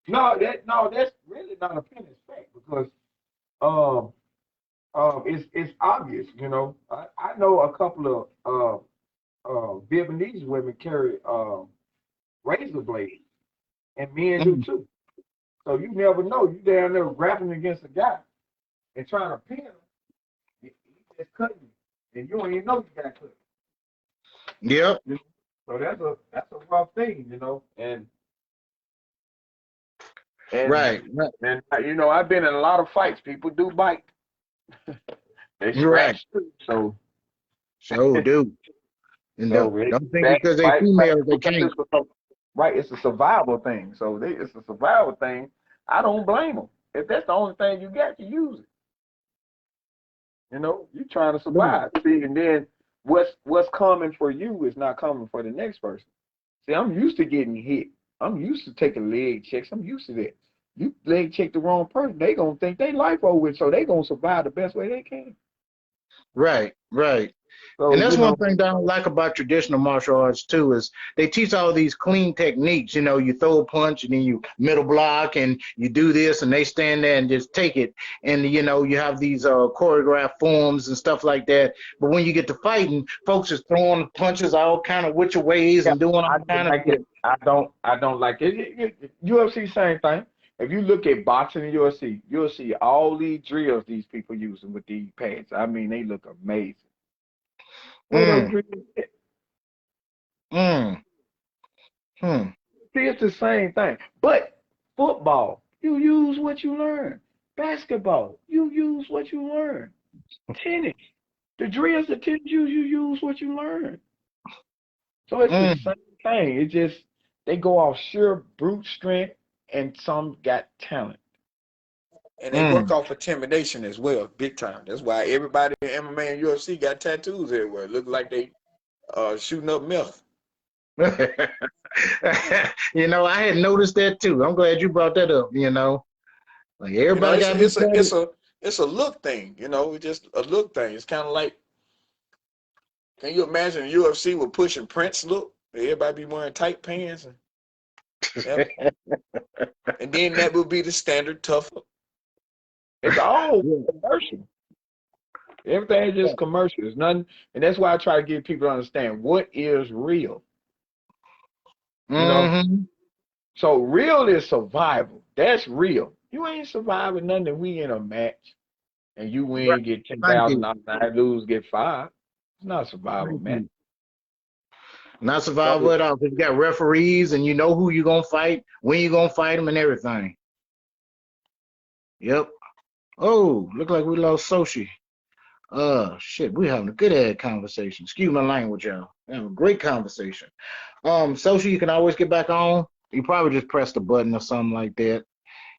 that's really not a opinion, it's fact because um it's obvious, you know. I know a couple of Vietnamese women carry razor blades, and men do Mm. too. So you never know. You down there grappling against a guy and trying to pin him, he just cutting you, and you don't even know you got cut. Yep. You know? So that's a rough thing, and Right. Right. and I've been in a lot of fights. People do bite, they You're right. scratch too. So So do. And so it don't think back because they bite back females they because can't. right. It's a survival thing. So it's a survival thing. I don't blame them. If that's the only thing you got, you use it. You're trying to Right. survive. See, and then what's coming for you is not coming for the next person. See, I'm used to getting hit. I'm used to taking leg checks. I'm used to that. You leg check the wrong person, they gonna think they life over with, so they gonna survive the best way they can. Right. Right. So And that's one thing that I don't like about traditional martial arts too is they teach all these clean techniques. You throw a punch and then you middle block and you do this and they stand there and just take it. And you have these choreographed forms and stuff like that. But when you get to fighting, folks is throwing punches all kind of which ways yeah, and doing I all don't kind of like shit. it. I don't like it. UFC same thing. If you look at boxing and UFC, you'll see all these drills these people using with these pads. I mean, they look amazing. Where those Mm, drills? mm, hmm. See, it's the same thing. But football, you use what you learn. Basketball, you use what you learn. Tennis, the drills that teach you, you use what you learn. So it's the Mm, same thing. It just they go off sheer brute strength, and some got talent. And they work mm. off intimidation as well, big time. That's why everybody in MMA and UFC got tattoos everywhere. Look like they shooting up meth. I had noticed that too. I'm glad you brought that up. Like everybody It's got to be it's a tatted. it's a it's a look thing. It's just a look thing. It's kind of like, can you imagine UFC with pushing Prince look? Everybody be wearing tight pants, yep. And then that would be the standard tough look. It's all commercial. Everything is just commercial. It's nothing, and that's why I try to get people to understand what is real. You know, Mm-hmm. so real is survival. That's real. You ain't surviving nothing if we in a match and you Right. win, get ten Thank thousand you. dollars, I lose, get five. It's not a survival Thank match. you. Not survival So at all. 'Cause you got referees and you know who you're gonna fight, when you're gonna fight them, and everything. Yep. Oh, look like we lost Sochi. Shit, we having a good ad conversation. Excuse my language, y'all. We having a great conversation. Sochi, you can always get back on. You probably just press the button or something like that.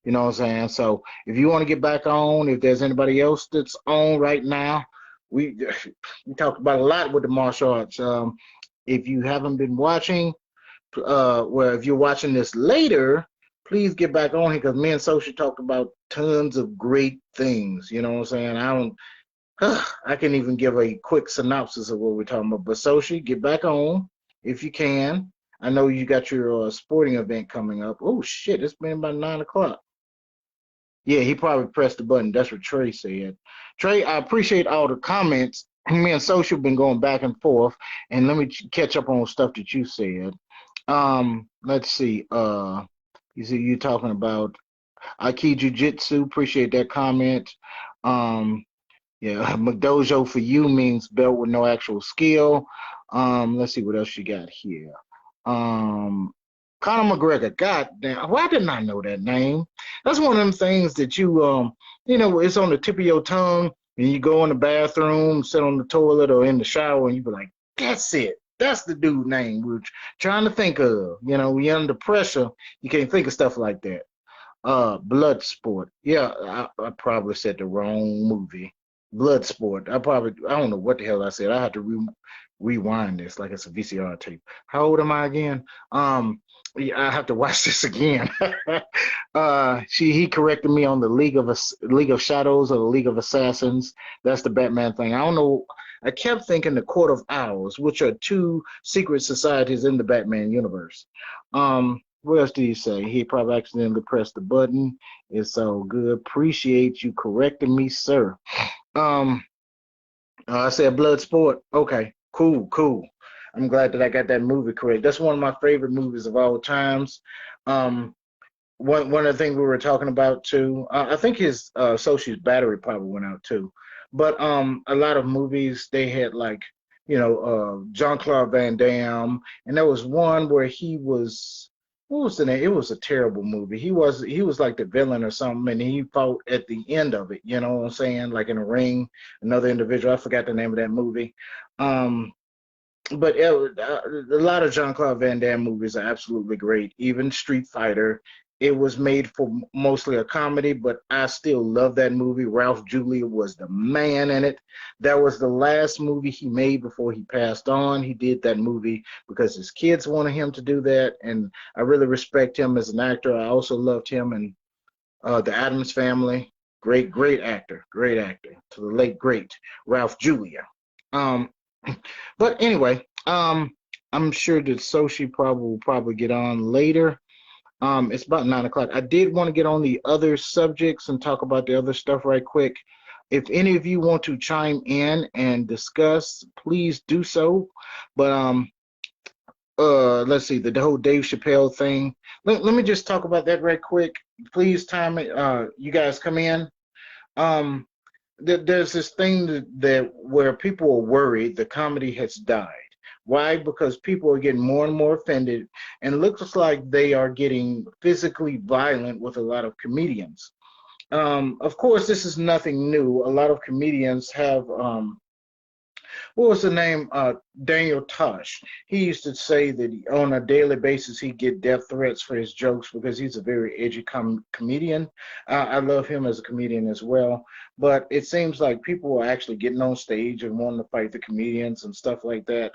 You know what I'm saying? So if you want to get back on, if there's anybody else that's on right now, we we talked about a lot with the martial arts. If you haven't been watching, well, if you're watching this later, please get back on here because me and Social talked about tons of great things. You know what I'm saying? I can even give a quick synopsis of what we're talking about. But Social, get back on if you can. I know you got your sporting event coming up. Oh shit, it's been about 9 o'clock. Yeah, he probably pressed the button. That's what Trey said. Trey, I appreciate all the comments. Me and Social been going back and forth, and let me catch up on stuff that you said. Let's see. You see, you talking about Aiki Jiu-Jitsu. Appreciate that comment. Um, yeah, McDojo for you means belt with no actual skill. Let's see what else you got here. Um, Conor McGregor. God damn, why didn't I know that name? That's one of them things that it's on the tip of your tongue, and you go in the bathroom, sit on the toilet or in the shower, and you be like, that's it. That's the dude name we're trying to think of. When you're under pressure, you can't think of stuff like that. Bloodsport. Yeah, I probably said the wrong movie. Bloodsport. I don't know what the hell I said. I had to rewind this like it's a VCR tape. How old am I again? Yeah, I have to watch this again. He corrected me on the League of Shadows or the League of Assassins. That's the Batman thing. I don't know. I kept thinking the Court of Owls, which are two secret societies in the Batman universe. What else did he say? He probably accidentally pressed the button. It's all good. Appreciate you correcting me, sir. I said blood sport. Okay, cool, cool. I'm glad that I got that movie correct. That's one of my favorite movies of all times. Um, one of the things we were talking about too. I think his associate's battery probably went out too. But a lot of movies they had like Jean-Claude Van Damme, and there was one where he was what was the name? It was a terrible movie. He was like the villain or something, and he fought at the end of it. You know what I'm saying? Like in a ring, another individual. I forgot the name of that movie. Um, but a lot of Jean-Claude Van Damme movies are absolutely great. Even Street Fighter, it was made for mostly a comedy, but I still love that movie. Ralph Julia was the man in it. That was the last movie he made before he passed on. He did that movie because his kids wanted him to do that, and I really respect him as an actor. I also loved him in The Addams Family. Great, great actor. To the late great Ralph Julia. Um, but anyway, I'm sure that Soshi probably will probably get on later. It's about 9 o'clock. I did want to get on the other subjects and talk about the other stuff right quick. If any of you want to chime in and discuss, please do so. But let's see, the whole Dave Chappelle thing. Let me just talk about that right quick. Please time it. You guys come in. Um, there's this thing that where people are worried the comedy has died. Why? Because people are getting more and more offended, and it looks like they are getting physically violent with a lot of comedians. Of course, this is nothing new. A lot of comedians have what was the name? Daniel Tosh. He used to say that on a daily basis he'd get death threats for his jokes because he's a very edgy comedian. I love him as a comedian as well. But it seems like people are actually getting on stage and wanting to fight the comedians and stuff like that.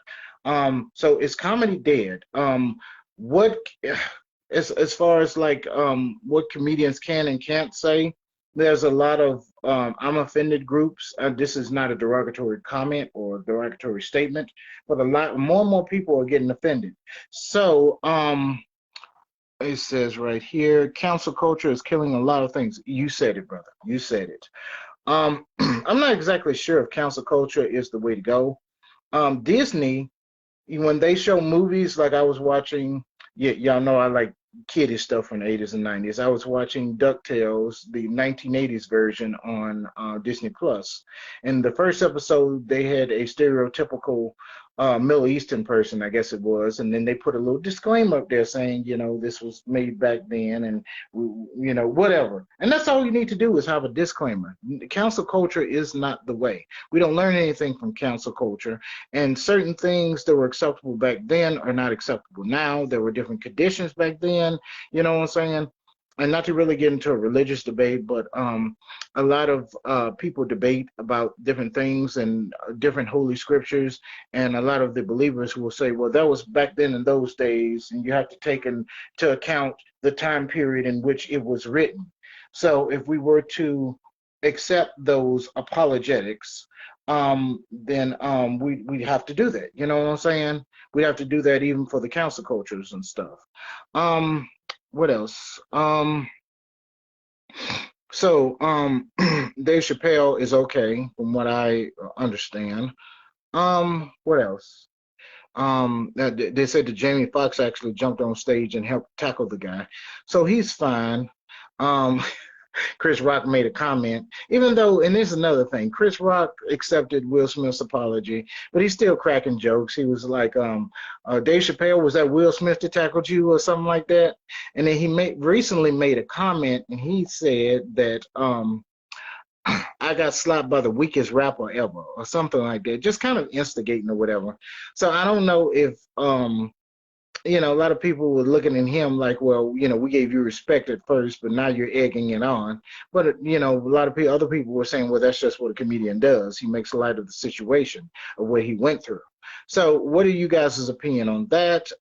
So is comedy dead? What as far as like what comedians can and can't say, there's a lot of I'm offended groups. This is not a derogatory comment or derogatory statement, but a lot more and more people are getting offended. So it says right here, cancel culture is killing a lot of things. You said it, brother. You said it. I'm not exactly sure if cancel culture is the way to go. Disney, when they show movies, like I was watching, y'all know I like kiddie stuff from the 80s and 90s. I was watching DuckTales, the 1980s version on Disney Plus. In the first episode, they had a stereotypical Middle Eastern person, I guess it was, and then they put a little disclaimer up there saying, this was made back then, and whatever. And that's all you need to do is have a disclaimer. Cancel culture is not the way. We don't learn anything from cancel culture, and certain things that were acceptable back then are not acceptable now. There were different conditions back then, you know what I'm saying? And not to really get into a religious debate, but a lot of people debate about different things and different holy scriptures, and a lot of the believers who will say, well, that was back then in those days, and you have to take into account the time period in which it was written. So if we were to accept those apologetics, then we'd have to do that. You know what I'm saying? We'd have to do that even for the council cultures and stuff. What else? So Dave Chappelle is okay from what I understand. What else? They said that Jamie Foxx actually jumped on stage and helped tackle the guy, so he's fine. Chris Rock made a comment, even though, and this is another thing, Chris Rock accepted Will Smith's apology, but he's still cracking jokes. He was like, Dave Chappelle, was that Will Smith that tackled you or something like that? And then he recently made a comment, and he said that I got slapped by the weakest rapper ever or something like that, just kind of instigating or whatever. So I don't know if a lot of people were looking at him like, well, we gave you respect at first, but now you're egging it on. But, a lot of other people were saying, well, that's just what a comedian does. He makes light of the situation of what he went through. So what are you guys' opinion on that?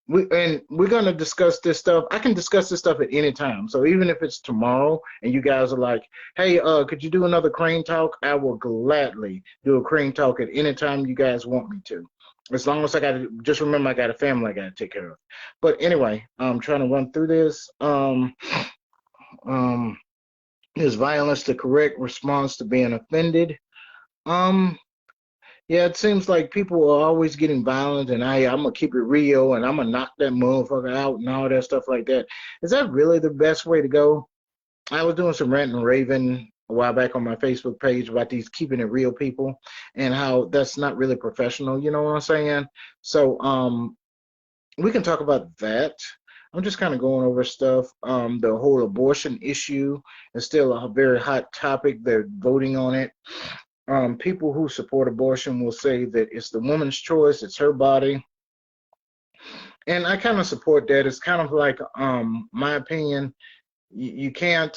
We're going to discuss this stuff. I can discuss this stuff at any time. So even if it's tomorrow and you guys are like, hey, could you do another Crane Talk? I will gladly do a Crane Talk at any time you guys want me to. As long as just remember I got a family I got to take care of. But anyway, I'm trying to run through this. Is violence the correct response to being offended? Yeah, it seems like people are always getting violent, and I'm gonna keep it real, and I'm gonna knock that motherfucker out, and all that stuff like that. Is that really the best way to go? I was doing some rant and raving a while back on my Facebook page about these keeping it real people, and how that's not really professional. You know what I'm saying? So, we can talk about that. I'm just kind of going over stuff. The whole abortion issue is still a very hot topic. They're voting on it. People who support abortion will say that it's the woman's choice, it's her body, and I kind of support that. It's kind of like, my opinion. You can't,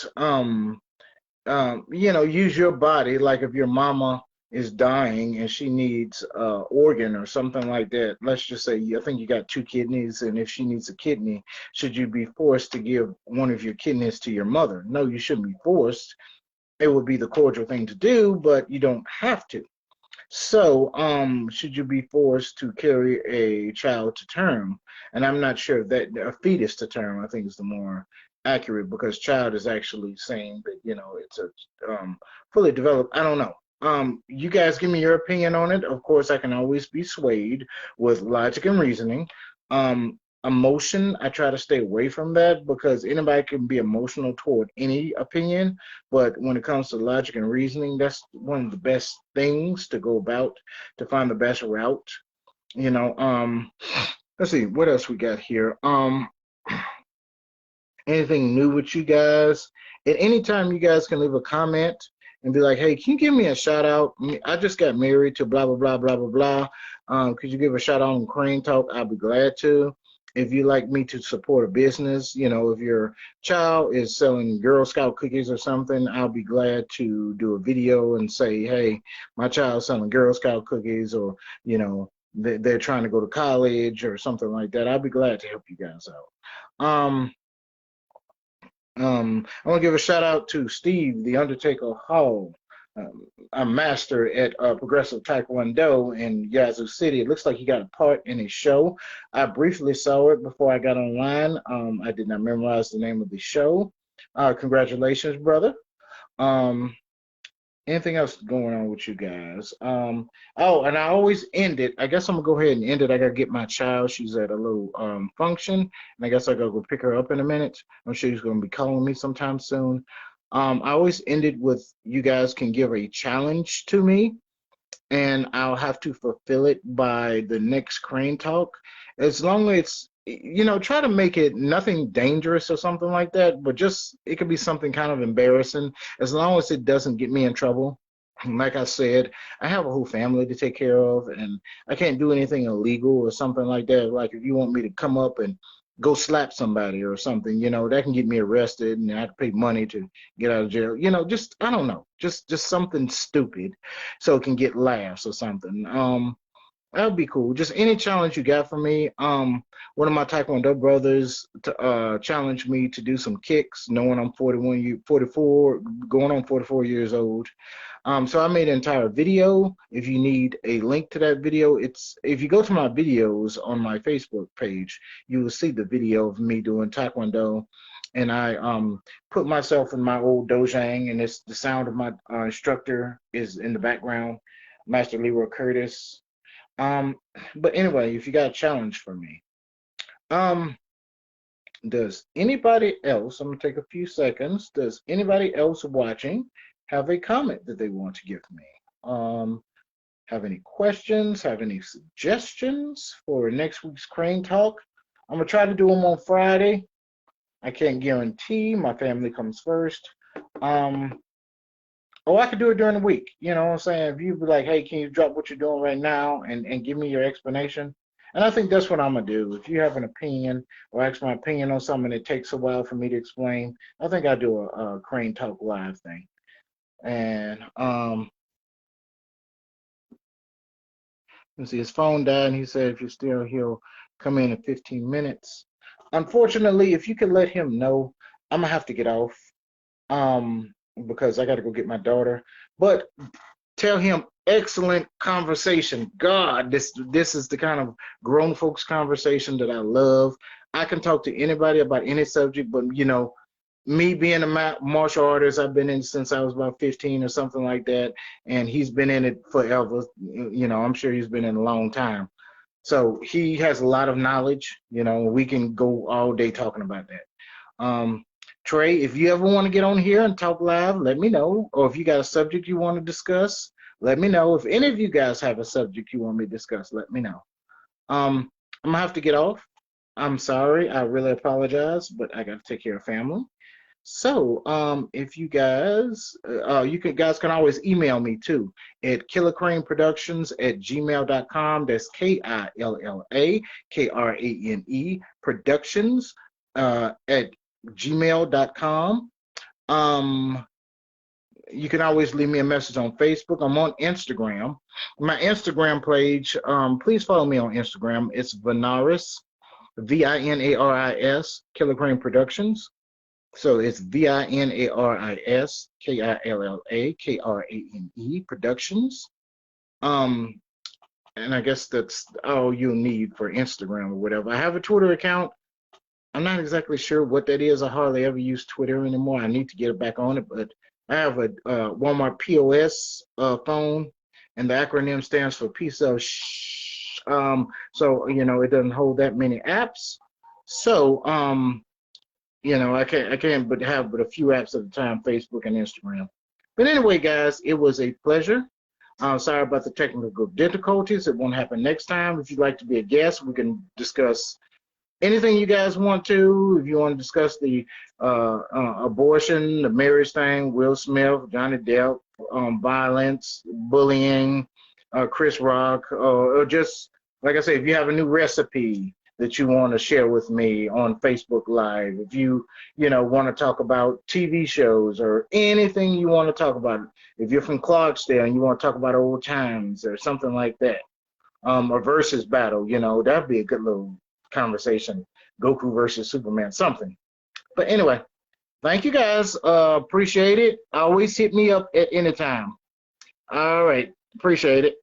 use your body like if your mama is dying and she needs organ or something like that. Let's just say I think you got two kidneys, and if she needs a kidney, should you be forced to give one of your kidneys to your mother? No, you shouldn't be forced. It would be the cordial thing to do, but you don't have to. So, should you be forced to carry a child to term? And I'm not sure if that a fetus to term, I think is the more accurate, because child is actually saying that, it's a fully developed. I don't know. You guys give me your opinion on it. Of course, I can always be swayed with logic and reasoning. Emotion, I try to stay away from that, because anybody can be emotional toward any opinion. But when it comes to logic and reasoning, that's one of the best things to go about to find the best route. You know, let's see what else we got here. Anything new with you guys? At any time, you guys can leave a comment and be like, "Hey, can you give me a shout out? I just got married to blah blah blah blah blah blah. Could you give a shout out on Crane Talk? I'll be glad to. If you like me to support a business, if your child is selling Girl Scout cookies or something, I'll be glad to do a video and say, hey, my child's selling Girl Scout cookies, or they're trying to go to college or something like that. I'll be glad to help you guys out. I want to give a shout out to Steve, the Undertaker Hall, a master at Progressive Taekwondo in Yazoo City. It looks like he got a part in his show. I briefly saw it before I got online. I did not memorize the name of the show. Congratulations, brother. Um, Anything else going on with you guys? Oh, and I always end it. I guess I'm gonna go ahead and end it. I gotta get my child. She's at a little function, and I guess I gotta go pick her up in a minute. I'm sure she's gonna be calling me sometime soon. I always end it with, you guys can give a challenge to me, and I'll have to fulfill it by the next Crane Talk. As long as it's, try to make it nothing dangerous or something like that, but just it could be something kind of embarrassing, as long as it doesn't get me in trouble. Like I said, I have a whole family to take care of, and I can't do anything illegal or something like that. Like if you want me to come up and go slap somebody or something, that can get me arrested, and I have to pay money to get out of jail. Just I don't know, just something stupid, so it can get laughs or something. That would be cool. Just any challenge you got for me. One of my Taekwondo brothers challenged me to do some kicks, knowing I'm 44, going on 44 years old. So I made an entire video. If you need a link to that video, if you go to my videos on my Facebook page, you will see the video of me doing Taekwondo. And I put myself in my old dojang, and it's the sound of my instructor is in the background, Master Leroy Curtis. But anyway, if you got a challenge for me, does anybody else, I'm gonna take a few seconds, does anybody else watching have a comment that they want to give me? Have any questions, have any suggestions for next week's Crane Talk? I'm gonna try to do them on Friday. I can't guarantee, my family comes first. Oh, I could do it during the week. You know what I'm saying? If you be like, hey, can you drop what you're doing right now and give me your explanation? And I think that's what I'm going to do. If you have an opinion or ask my opinion on something that takes a while for me to explain, I think I'll do a Crane Talk Live thing. And let's see, his phone died, and he said if you're still here, he'll come in 15 minutes. Unfortunately, if you could let him know, I'm going to have to get off. Because I got to go get my daughter. But tell him, excellent conversation. God, this is the kind of grown folks conversation that I love. I can talk to anybody about any subject, but me being a martial artist, I've been in since I was about 15 or something like that, and he's been in it forever. You know, I'm sure he's been in a long time. So he has a lot of knowledge. You know, we can go all day talking about that. Trey, if you ever want to get on here and talk live, let me know. Or if you got a subject you want to discuss, let me know. If any of you guys have a subject you want me to discuss, let me know. I'm gonna have to get off. I'm sorry. I really apologize, but I got to take care of family. So, if you guys, guys can always email me too at KillaKraneProductions@gmail.com. That's KillaKrane Productions at gmail.com. You can always leave me a message on Facebook. I'm on Instagram. My Instagram page, please follow me on Instagram. It's Vinaris, Vinaris, KillaKrane Productions. So it's Vinaris, KillaKrane Productions. And I guess that's all you'll need for Instagram or whatever. I have a Twitter account. I'm not exactly sure what that is. I hardly ever use Twitter anymore. I need to get back on it, but I have a Walmart POS phone, and the acronym stands for Piece of Shh. So you know it doesn't hold that many apps. So you know I can't but have but a few apps at a time, Facebook and Instagram. But anyway, guys, it was a pleasure. Sorry about the technical difficulties. It won't happen next time. If you'd like to be a guest, we can discuss anything you guys want to. If you want to discuss the abortion, the marriage thing, Will Smith, Johnny Depp, violence, bullying, Chris Rock, or just, like I say, if you have a new recipe that you want to share with me on Facebook Live, if you want to talk about TV shows or anything you want to talk about, if you're from Clarksdale and you want to talk about old times or something like that, a versus battle, that'd be a good little conversation. Goku versus Superman, something. But anyway, thank you guys. Appreciate it. Always hit me up at any time. All right. Appreciate it.